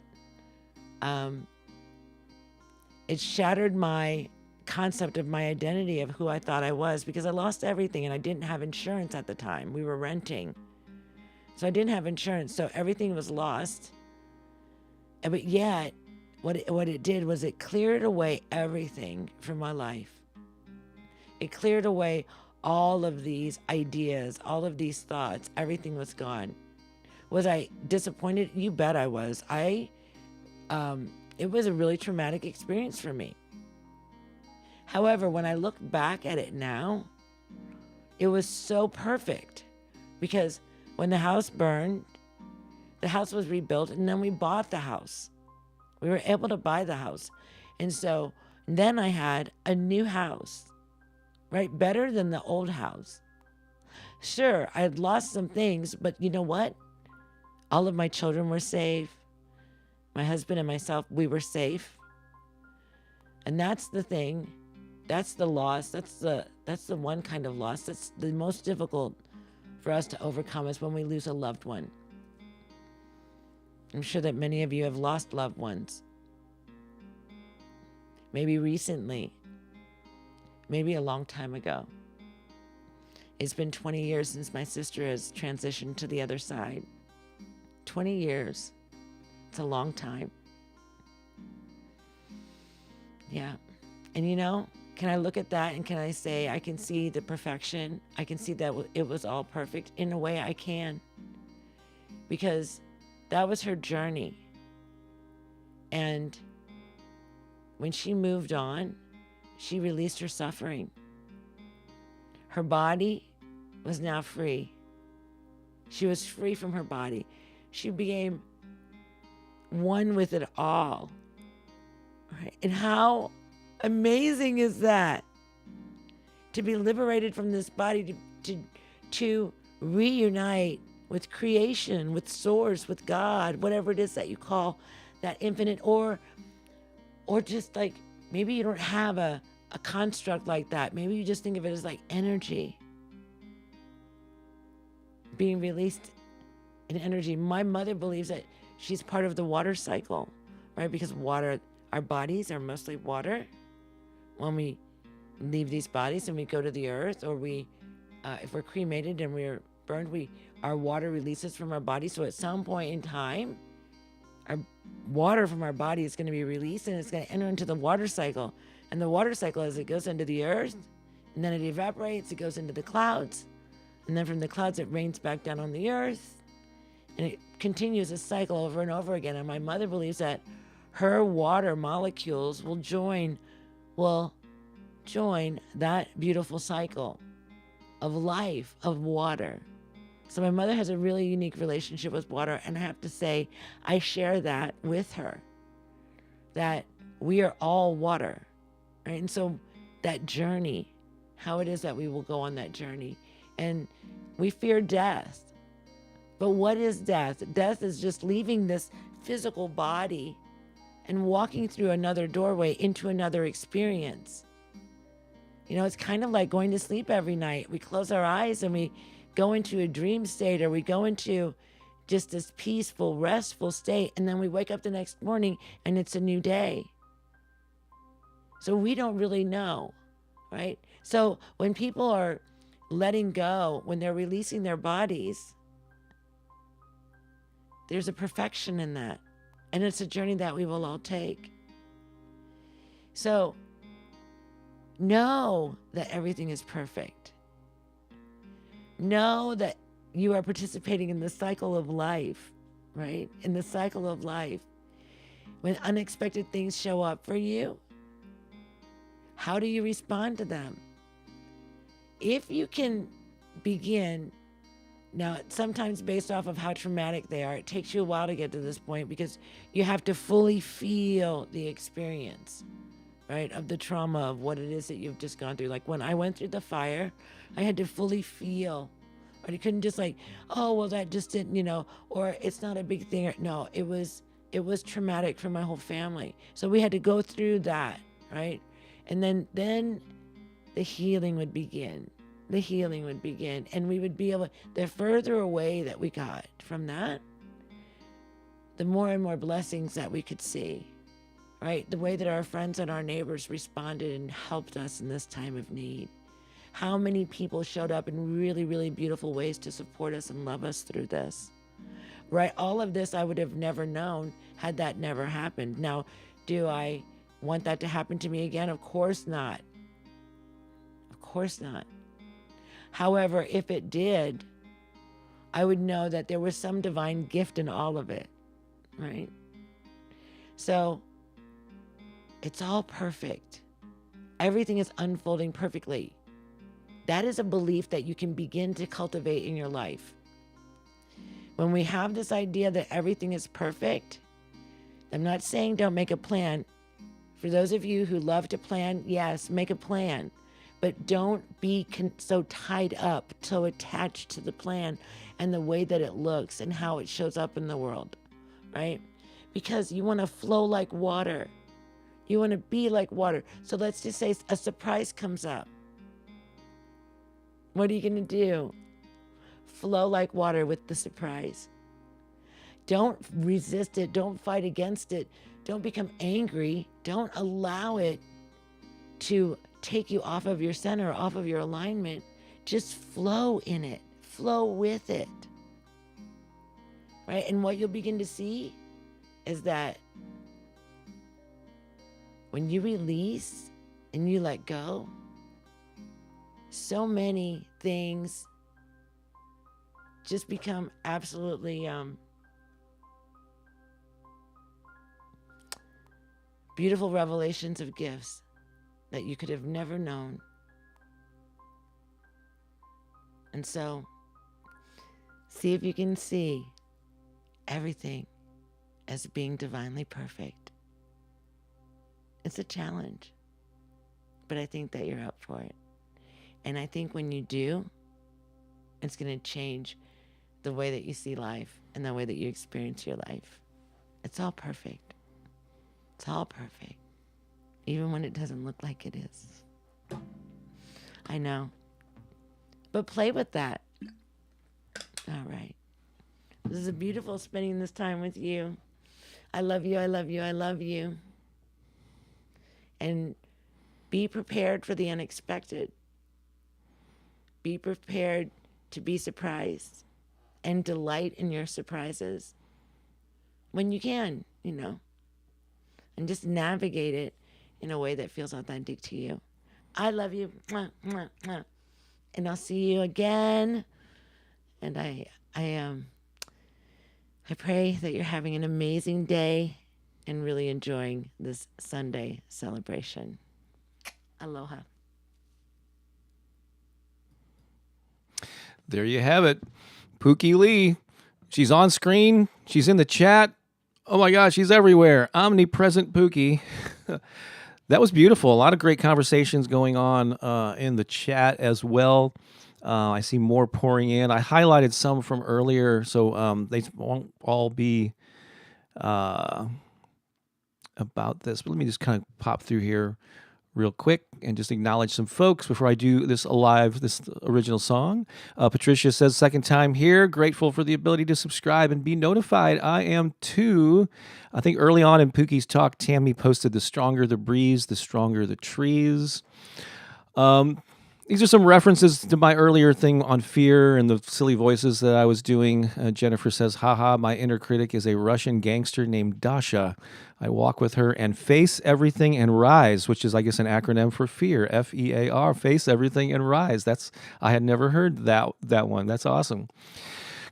it shattered my concept of my identity of who I thought I was, because I lost everything and I didn't have insurance at the time. We were renting. So I didn't have insurance, so everything was lost. But yet, what it did was it cleared away everything from my life. It cleared away all of these ideas, all of these thoughts. Everything was gone. Was I disappointed? You bet I was. It was a really traumatic experience for me. However, when I look back at it now, it was so perfect, because when the house burned, the house was rebuilt, and then we bought the house. We were able to buy the house. And so then I had a new house, right? Better than the old house. Sure, I had lost some things, but you know what? All of my children were safe. My husband and myself, we were safe. And that's the thing. That's the loss. That's the one kind of loss. That's the most difficult for us to overcome, is when we lose a loved one. I'm sure that many of you have lost loved ones. Maybe recently. Maybe a long time ago. It's been 20 years since my sister has transitioned to the other side. 20 years. It's a long time. Yeah. And you know, can I look at that and can I say I can see the perfection? I can see that it was all perfect. In a way, I can. Because that was her journey. And when she moved on, she released her suffering. Her body was now free. She was free from her body. She became one with it all. Right? And how amazing is that? To be liberated from this body, to reunite with creation, with source, with God, whatever it is that you call that infinite, or just like, maybe you don't have a construct like that. Maybe you just think of it as like energy being released in energy. My mother believes that she's part of the water cycle, right? Because water, our bodies are mostly water. When we leave these bodies and we go to the earth, or if we're cremated and we're burned, our water releases from our body. So at some point in time, our water from our body is going to be released, and it's going to enter into the water cycle. And the water cycle, as it goes into the earth, and then it evaporates, it goes into the clouds, and then from the clouds it rains back down on the earth, and it continues a cycle over and over again. And my mother believes that her water molecules will join that beautiful cycle of life, of water. So my mother has a really unique relationship with water, and I have to say, I share that with her, that we are all water, right? And so that journey, how it is that we will go on that journey. And we fear death. But what is death? Death is just leaving this physical body and walking through another doorway into another experience. You know, it's kind of like going to sleep every night. We close our eyes and we go into a dream state, or we go into just this peaceful, restful state, and then we wake up the next morning and it's a new day. So we don't really know, right? So when people are letting go, when they're releasing their bodies, there's a perfection in that. And it's a journey that we will all take. So know that everything is perfect. Know that you are participating in the cycle of life, right? In the cycle of life. When unexpected things show up for you, how do you respond to them? If you can begin Now, sometimes based off of how traumatic they are, it takes you a while to get to this point because you have to fully feel the experience, right, of the trauma of what it is that you've just gone through. Like when I went through the fire, I had to fully feel, right? I couldn't just like, oh, well, that just didn't, or it's not a big thing. No, it was traumatic for my whole family. So we had to go through that, right? And then the healing would begin. The healing would begin, and we would be able, the further away that we got from that, the more and more blessings that we could see, right? The way that our friends and our neighbors responded and helped us in this time of need. How many people showed up in really, really beautiful ways to support us and love us through this, right? All of this I would have never known had that never happened. Now, do I want that to happen to me again? Of course not. Of course not. However, if it did, I would know that there was some divine gift in all of it, right? So it's all perfect. Everything is unfolding perfectly. That is a belief that you can begin to cultivate in your life. When we have this idea that everything is perfect, I'm not saying don't make a plan. For those of you who love to plan, yes, make a plan. But don't be so tied up, so attached to the plan and the way that it looks and how it shows up in the world, right? Because you want to flow like water. You want to be like water. So let's just say a surprise comes up. What are you going to do? Flow like water with the surprise. Don't resist it. Don't fight against it. Don't become angry. Don't allow it to take you off of your center, off of your alignment. Just flow in it. Flow with it. Right? And what you'll begin to see is that when you release and you let go, so many things just become absolutely beautiful revelations of gifts that you could have never known. And so, see if you can see everything as being divinely perfect. It's a challenge, but I think that you're up for it. And I think when you do, it's going to change the way that you see life and the way that you experience your life. It's all perfect. It's all perfect. Even when it doesn't look like it is. I know. But play with that. All right. This is beautiful spending this time with you. I love you. I love you. I love you. And be prepared for the unexpected. Be prepared to be surprised and delight in your surprises when you can, and just navigate it in a way that feels authentic to you. I love you. Mwah, mwah, mwah. And I'll see you again. And I pray that you're having an amazing day and really enjoying this Sunday celebration. Aloha. There you have it. Pooki Lee. She's on screen. She's in the chat. Oh my gosh, she's everywhere. Omnipresent Pooki. That was beautiful. A lot of great conversations going on in the chat as well. I see more pouring in. I highlighted some from earlier, so they won't all be about this. But let me just kind of pop through here real quick and just acknowledge some folks before I do this original song. Patricia says, second time here, grateful for the ability to subscribe and be notified. I am too. I think early on in Pooki's talk, Tammy posted, the stronger the breeze, the stronger the trees. These are some references to my earlier thing on fear and the silly voices that I was doing. Jennifer says, haha, my inner critic is a Russian gangster named Dasha. I walk with her and face everything and rise, which is, I guess, an acronym for fear. F-E-A-R, face everything and rise. I had never heard that one. That's awesome.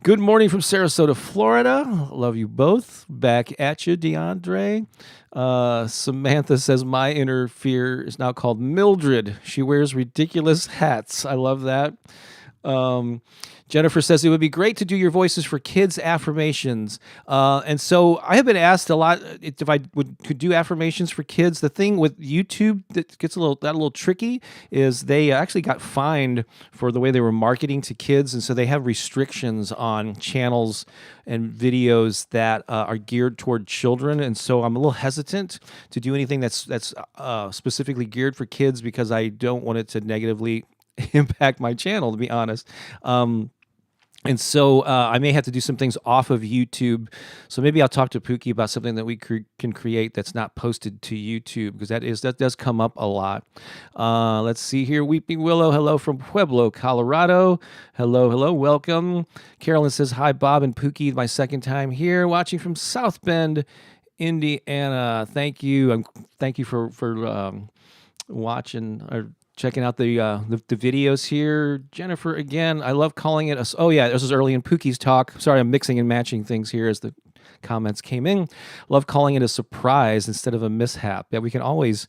Good morning from Sarasota, Florida. Love you both. Back at you, DeAndre. Samantha says, my inner fear is now called Mildred. She wears ridiculous hats. I love that. Jennifer says it would be great to do your voices for kids' affirmations. And so I have been asked a lot if I could do affirmations for kids. The thing with YouTube that gets a little tricky is they actually got fined for the way they were marketing to kids, and so they have restrictions on channels and videos that are geared toward children. And so I'm a little hesitant to do anything that's specifically geared for kids because I don't want it to negatively impact my channel, to be honest. And so I may have to do some things off of YouTube. So maybe I'll talk to Pooki about something that we can create that's not posted to YouTube, because that does come up a lot. Let's see here. Weeping Willow, hello from Pueblo, Colorado. Hello, welcome. Carolyn says, hi, Bob and Pooki. My second time here, watching from South Bend, Indiana. Thank you. Thank you for watching or checking out the videos here. Jennifer, again, I love calling it oh yeah, this is early in Pooki's talk. Sorry, I'm mixing and matching things here as the comments came in. Love calling it a surprise instead of a mishap. Yeah, we can always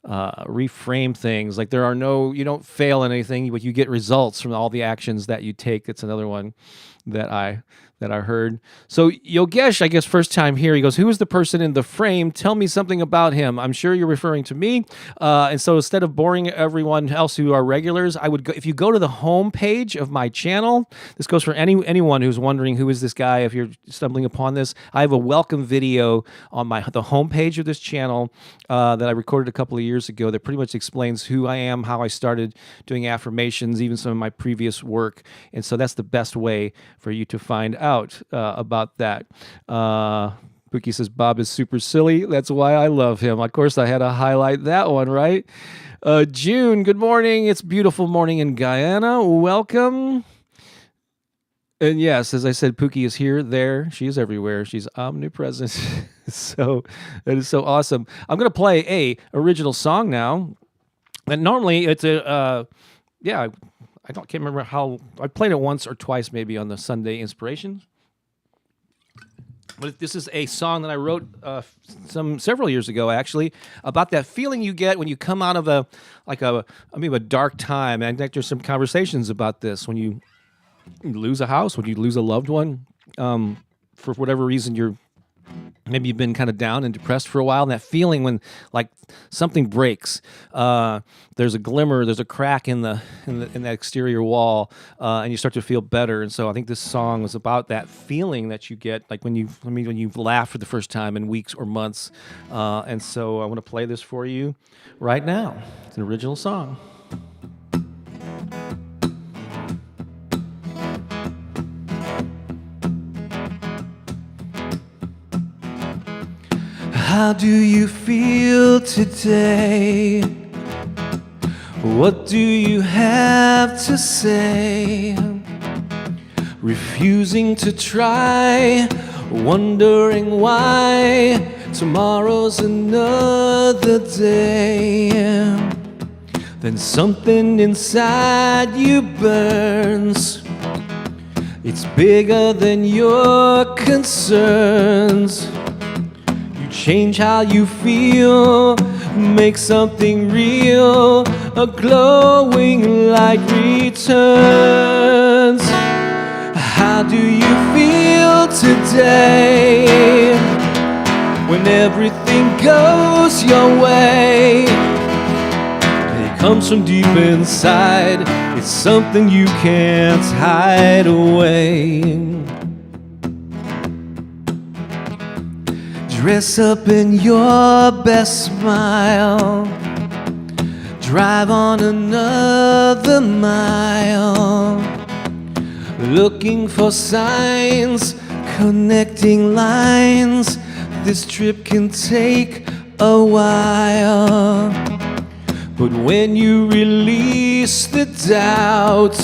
reframe things. Like you don't fail in anything, but you get results from all the actions that you take. That's another one that I heard. So Yogesh, I guess first time here, he goes, who is the person in the frame? Tell me something about him. I'm sure you're referring to me. And so instead of boring everyone else who are regulars, I would go, if you go to the home page of my channel, this goes for anyone who's wondering who is this guy, if you're stumbling upon this, I have a welcome video on the home page of this channel that I recorded a couple of years ago that pretty much explains who I am, how I started doing affirmations, even some of my previous work. And so that's the best way for you to find out about that. Pooki says, Bob is super silly. That's why I love him. Of course, I had to highlight that one, right? June, good morning. It's beautiful morning in Guyana. Welcome. And yes, as I said, Pooki is here, there. She is everywhere. She's omnipresent. So that is so awesome. I'm going to play a original song now. And normally it's can't remember how I played it once or twice, maybe on the Sunday Inspirations. But this is a song that I wrote several years ago, actually, about that feeling you get when you come out of a dark time. And I think there's some conversations about this when you lose a house, when you lose a loved one, for whatever reason maybe you've been kind of down and depressed for a while, and that feeling when like something breaks, there's a glimmer, there's a crack in that exterior wall, and you start to feel better. And so I think this song is about that feeling that you get, like when you laugh for the first time in weeks or months. And so I want to play this for you right now. It's an original song. How do you feel today? What do you have to say? Refusing to try, wondering why tomorrow's another day. Then something inside you burns. It's bigger than your concerns. Change how you feel, make something real, a glowing light returns. How do you feel today? When everything goes your way, it comes from deep inside, it's something you can't hide away. Dress up in your best smile, drive on another mile, looking for signs, connecting lines. This trip can take a while, but when you release the doubt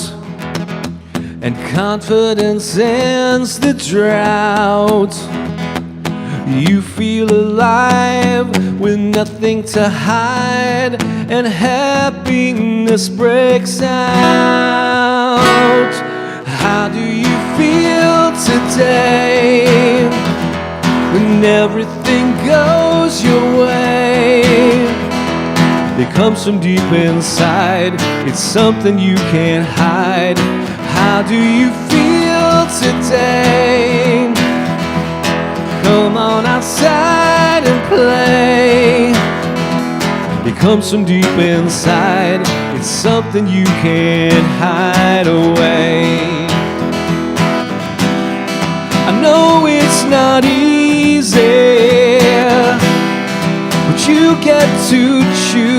and confidence ends the drought, you feel alive with nothing to hide, and happiness breaks out. How do you feel today? When everything goes your way, It comes from deep inside. It's something you can't hide. How do you feel today? Come on outside and play. It comes from deep inside. It's something you can't hide away. I know it's not easy, but you get to choose.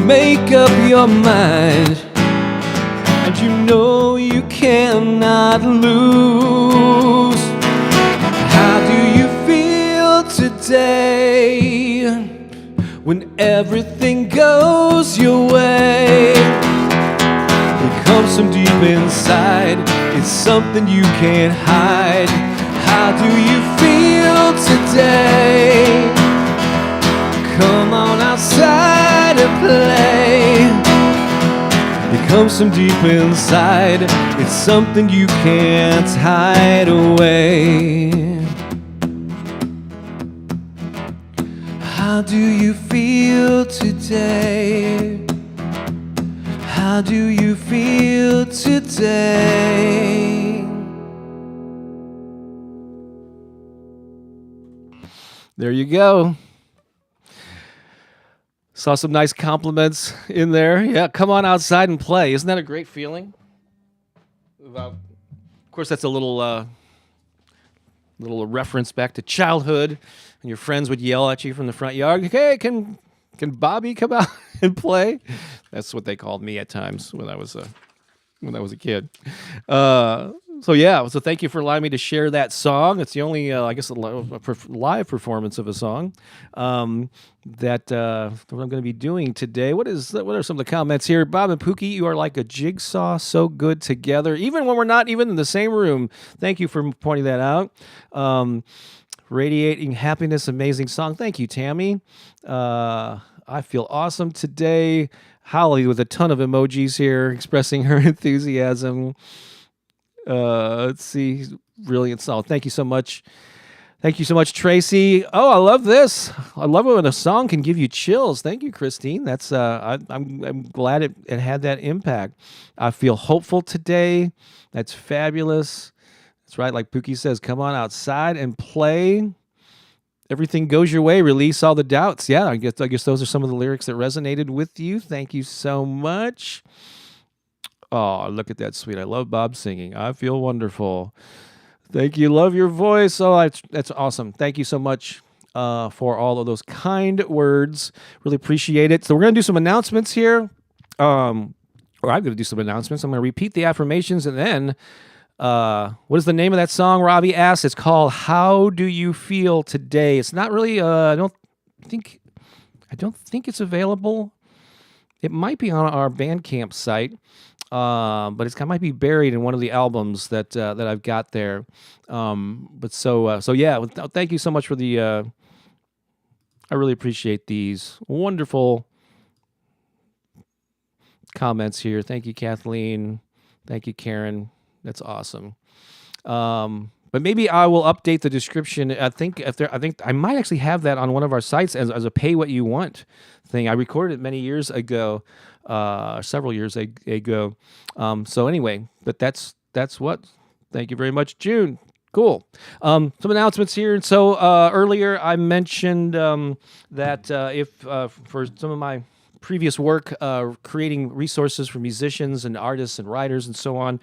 Make up your mind, and you know you cannot lose. How do you feel today when everything goes your way? It comes from deep inside. It's something you can't hide. How do you feel today? Come on outside and play. It comes from deep inside. It's something you can't hide away. How do you feel today? How do you feel today? There you go. Saw some nice compliments in there. Yeah, come on outside and play. Isn't that a great feeling? Of course, that's a little reference back to childhood, and your friends would yell at you from the front yard, "Hey, can Bobby come out and play?" That's what they called me at times when I was a kid. So thank you for allowing me to share that song. It's the only, I guess, live performance of a song that I'm going to be doing today. What are some of the comments here? Bob and Pookie, you are like a jigsaw, so good together, even when we're not even in the same room. Thank you for pointing that out. Radiating happiness, amazing song. Thank you, Tammy. I feel awesome today. Holly with a ton of emojis here expressing her enthusiasm. Let's see. Brilliant song. Thank you so much. Thank you so much, Tracy. Oh, I love this. I love it when a song can give you chills. Thank you, Christine. That's I'm glad it had that impact. I feel hopeful today. That's fabulous. That's right. Like Pookie says, come on outside and play. Everything goes your way. Release all the doubts. Yeah, I guess those are some of the lyrics that resonated with you. Thank you so much. Oh, look at that, sweet. I love Bob singing. I feel wonderful. Thank you. Love your voice. Oh, that's awesome. Thank you so much for all of those kind words. Really appreciate it. So we're going to do some announcements here. I'm going to do some announcements. I'm going to repeat the affirmations, and then what is the name of that song? Robbie asked. It's called "How Do You Feel Today." It's not really. I don't think it's available. It might be on our Bandcamp site, but it might be buried in one of the albums that I've got there. Thank you so much for the. I really appreciate these wonderful comments here. Thank you, Kathleen. Thank you, Karen. That's awesome. But maybe I will update the description. I think I might actually have that on one of our sites as a pay what you want thing. I recorded it many years ago, several years ago. So anyway, but that's what. Thank you very much, June. Cool. Some announcements here. And so earlier I mentioned that if for some of my previous work creating resources for musicians and artists and writers and so on,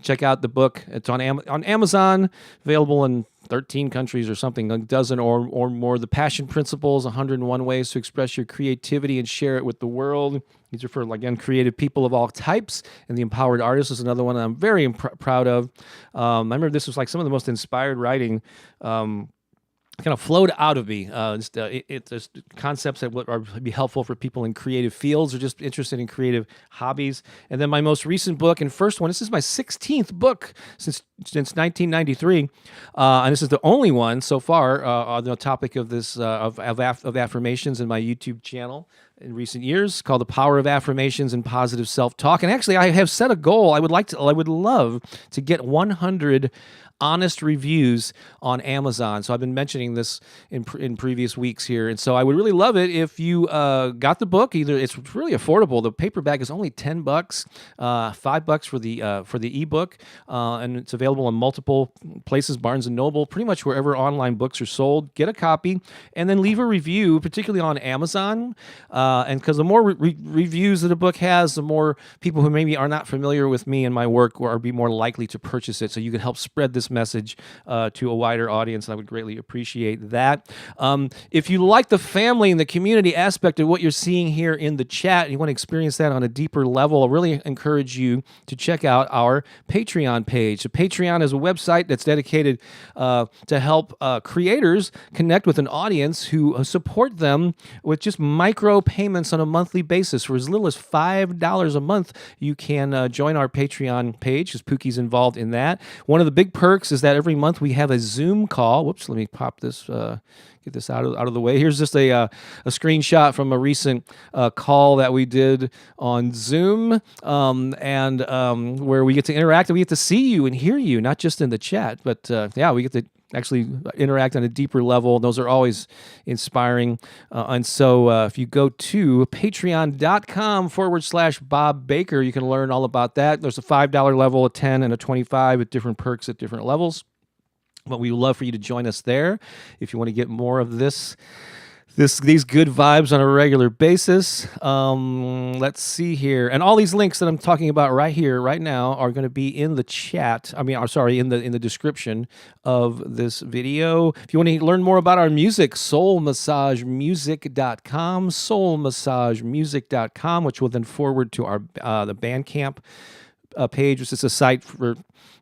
check out the book. It's on Amazon, available in 13 countries or something, a dozen or more. The Passion Principles, 101 Ways to Express Your Creativity and Share It with the World. These are for, again, creative people of all types. And The Empowered Artist is another one that I'm very proud of. I remember this was like some of the most inspired writing kind of flowed out of me. It's concepts that would be helpful for people in creative fields or just interested in creative hobbies. And then my most recent book and first one, this is my 16th book since 1993. And this is the only one so far on the topic of this, of affirmations in my YouTube channel in recent years, called The Power of Affirmations and Positive Self-Talk. And actually, I have set a goal. I would love to get 100 honest reviews on Amazon. So I've been mentioning this in previous weeks here, and so I would really love it if you got the book. Either it's really affordable. The paperback is only $10, $5 for the ebook, and it's available in multiple places, Barnes and Noble, pretty much wherever online books are sold. Get a copy and then leave a review, particularly on Amazon, and because the more reviews that a book has, the more people who maybe are not familiar with me and my work are be more likely to purchase it. So you can help spread this message to a wider audience, and I would greatly appreciate that. If you like the family and the community aspect of what you're seeing here in the chat, and you want to experience that on a deeper level, I really encourage you to check out our Patreon page. So Patreon is a website that's dedicated to help creators connect with an audience who support them with just micro payments on a monthly basis. For as little as $5 a month, you can join our Patreon page, because Pookie's involved in that. One of the big perks is that every month we have a Zoom call. Whoops, let me pop this, get this out of the way. Here's just a screenshot from a recent call that we did on Zoom, and where we get to interact and we get to see you and hear you, not just in the chat, but yeah, we get to actually interact on a deeper level. Those are always inspiring. And so if you go to patreon.com/Bob Baker, you can learn all about that. There's a $5 level, a $10, and a $25 with different perks at different levels. But we would love for you to join us there if you want to get more of these good vibes on a regular basis. Let's see here. And all these links that I'm talking about right here, right now, are going to be in the chat. In the description of this video. If you want to learn more about our music, soulmassagemusic.com, soulmassagemusic.com, which will then forward to our the Bandcamp page, which is a site for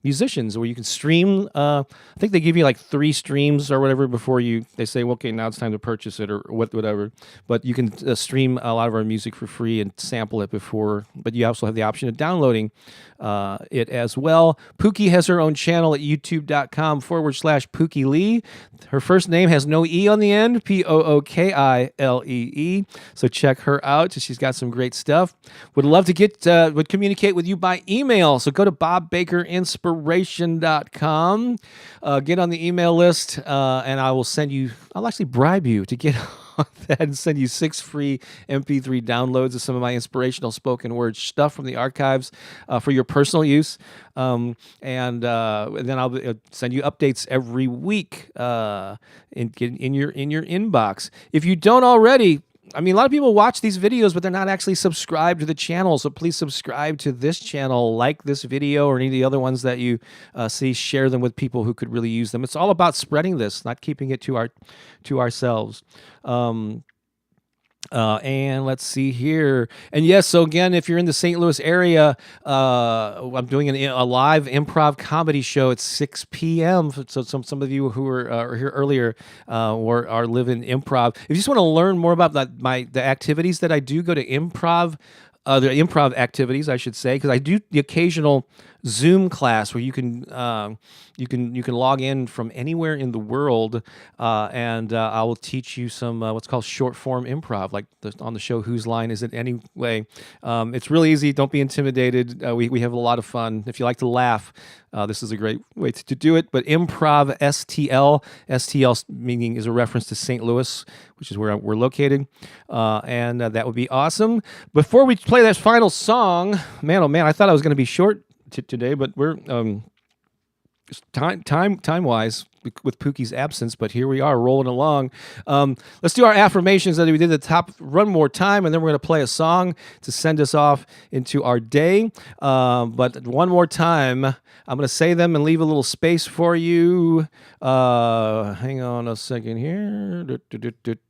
musicians where you can stream. I think they give you like 3 streams or whatever before they say, well, okay, now it's time to purchase it or whatever. But you can stream a lot of our music for free and sample it before. But you also have the option of downloading it as well. Pookie has her own channel at youtube.com/Pooki Lee. Her first name has no E on the end, Pookilee. So check her out. She's got some great stuff. Would love to would communicate with you by email. So go to bobbakerinspiration.com. Get on the email list, and I'll actually bribe you to get on that and send you 6 free MP3 downloads of some of my inspirational spoken word stuff from the archives for your personal use. And then I'll send you updates every week in your inbox. If you don't already, a lot of people watch these videos, but they're not actually subscribed to the channel. So please subscribe to this channel, like this video or any of the other ones that you see. Share them with people who could really use them. It's all about spreading this, not keeping it to ourselves. And let's see here. And yes, so again, if you're in the St. Louis area, I'm doing a live improv comedy show at 6 p.m. So some of you who are here earlier are living improv. If you just want to learn more about the activities that I do, go to the improv activities, I should say, because I do the occasional Zoom class where you can log in from anywhere in the world, and I will teach you some what's called short form improv, like on the show Whose Line Is It Anyway? It's really easy. Don't be intimidated. We have a lot of fun. If you like to laugh, this is a great way to do it. But improv STL meaning is a reference to St. Louis, which is where we're located, and that would be awesome. Before we play that final song, man, oh man, I thought I was going to be short today, but we're time wise with Pookie's absence, but here we are rolling along. Let's do our affirmations that we did at the top one more time, and then we're going to play a song to send us off into our day. But one more time, I'm going to say them and leave a little space for you. Hang on a second here.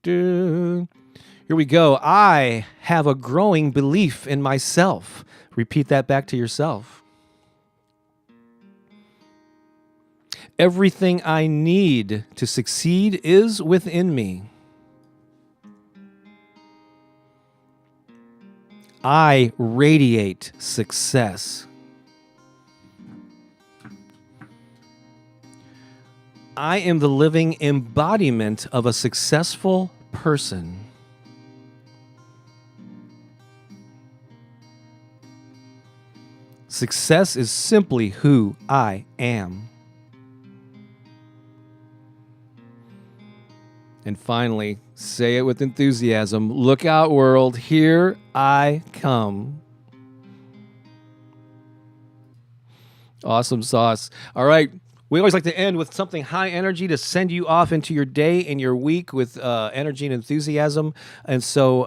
Here we go. I have a growing belief in myself. Repeat that back to yourself. Everything I need to succeed is within me. I radiate success. I am the living embodiment of a successful person. Success is simply who I am. And finally, say it with enthusiasm. Look out, world. Here I come. Awesome sauce. All right. We always like to end with something high energy to send you off into your day and your week with energy and enthusiasm. And so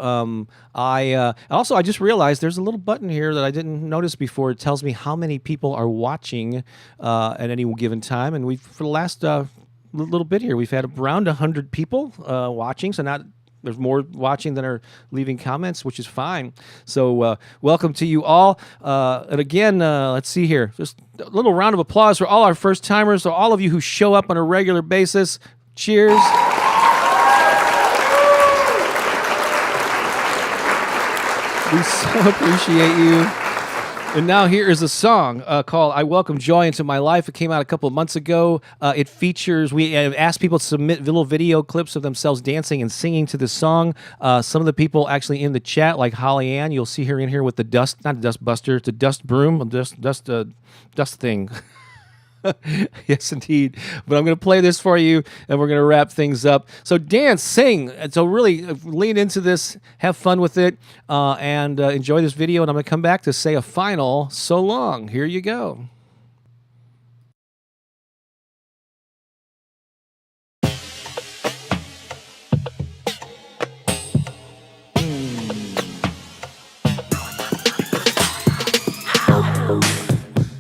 I just realized there's a little button here that I didn't notice before. It tells me how many people are watching at any given time. And for the last little bit here, we've had around 100 people watching. So there's more watching than are leaving comments, which is fine. So welcome to you all. And again, let's see here. Just a little round of applause for all our first timers, so all of you who show up on a regular basis. Cheers. We so appreciate you. And now here is a song called I Welcome Joy Into My Life. It came out a couple of months ago. It features, we have asked people to submit little video clips of themselves dancing and singing to this song. Some of the people actually in the chat, like Holly Ann, you'll see her in here with the dust, not a dust buster, it's a dust broom, dust thing. Yes, indeed. But I'm going to play this for you, and we're going to wrap things up. So dance, sing. So really lean into this, have fun with it, and enjoy this video. And I'm going to come back to say a final so long. Here you go.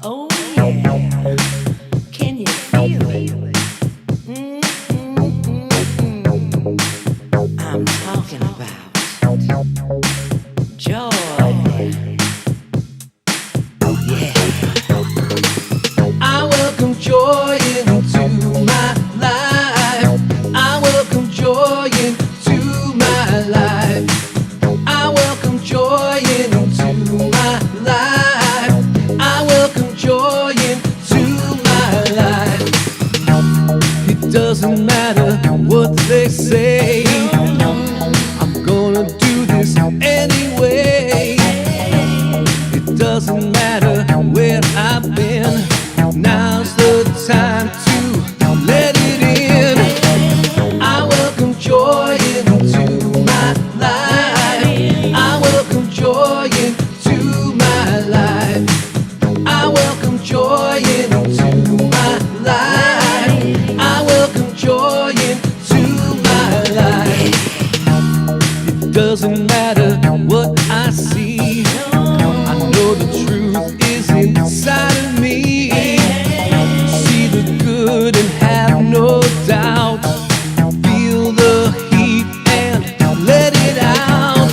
Oh, yeah. Can you feel it? I'm talking about joy. Yeah. I welcome joy into my life. I welcome joy into my life. I welcome joy into my life. I welcome joy into my life. It doesn't matter what they say, I'm gonna do this anyway. It doesn't matter where I've been, now's the time to let it in. I welcome joy into my life. I welcome joy into my life. I welcome joy into my life. I welcome joy into my life. It doesn't matter what I see, I know the truth is inside of me. See the good and have no doubt. Feel the heat and let it out.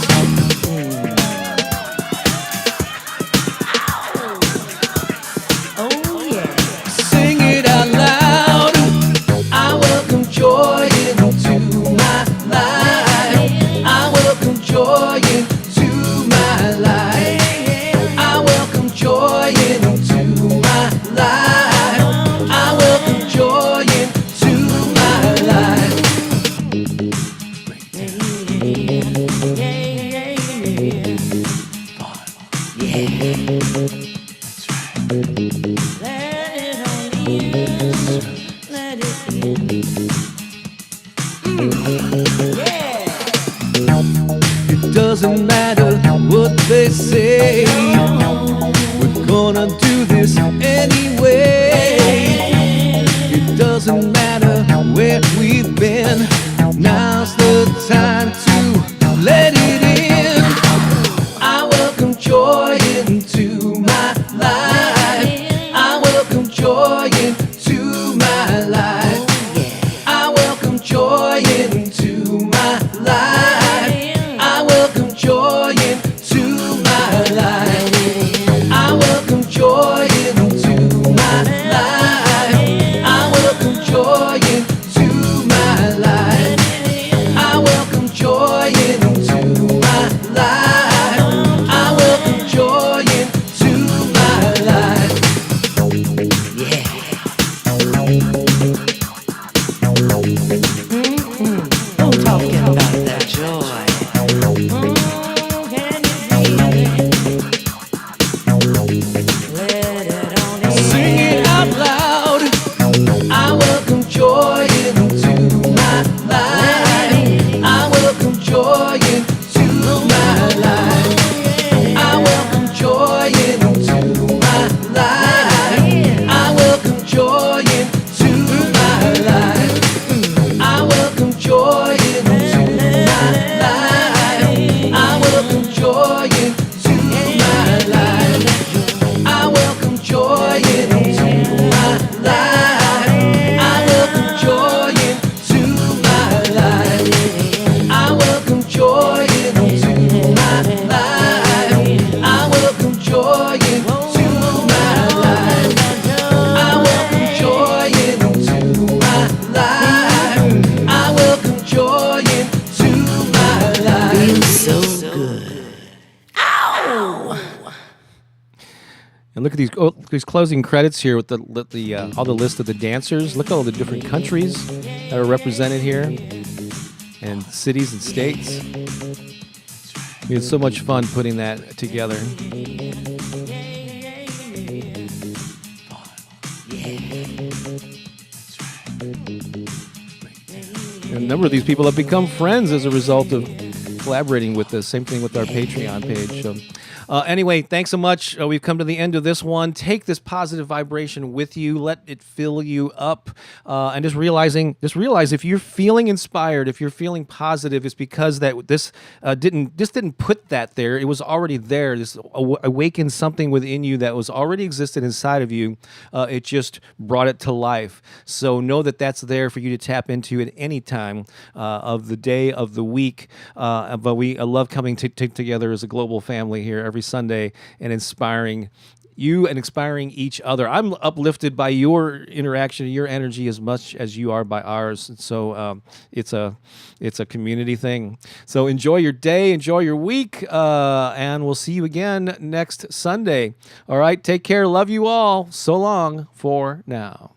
Oh, yeah. Sing it out loud. I welcome joy into my life. I welcome joy into my life. I welcome joy into my life. I welcome joy into my life. It doesn't matter what they say, we're gonna do this anyway. It doesn't matter where we've been, now's the time to let it in. I welcome joy into my life. I welcome joy into my life. I welcome joy into my life. I welcome joy into my life. I welcome joy into my life. I welcome joy into my life. I welcome joy into look at these closing credits here with the all the list of the dancers. Look at all the different countries that are represented here, and cities and states. We had so much fun putting that together. And a number of these people have become friends as a result of collaborating with us. Same thing with our Patreon page. So, anyway, thanks so much. We've come to the end of this one. Take this positive vibration with you. Let it fill you up. And just realize if you're feeling inspired, if you're feeling positive, it's because that this didn't put that there. It was already there. This awakened something within you that was already existed inside of you. It just brought it to life. So know that that's there for you to tap into at any time of the day, of the week. But we love coming together as a global family here every Sunday and inspiring you and inspiring each other. I'm uplifted by your interaction, your energy as much as you are by ours. So it's a community thing. So enjoy your day, enjoy your week, and we'll see you again next Sunday. All right, take care. Love you all. So long for now.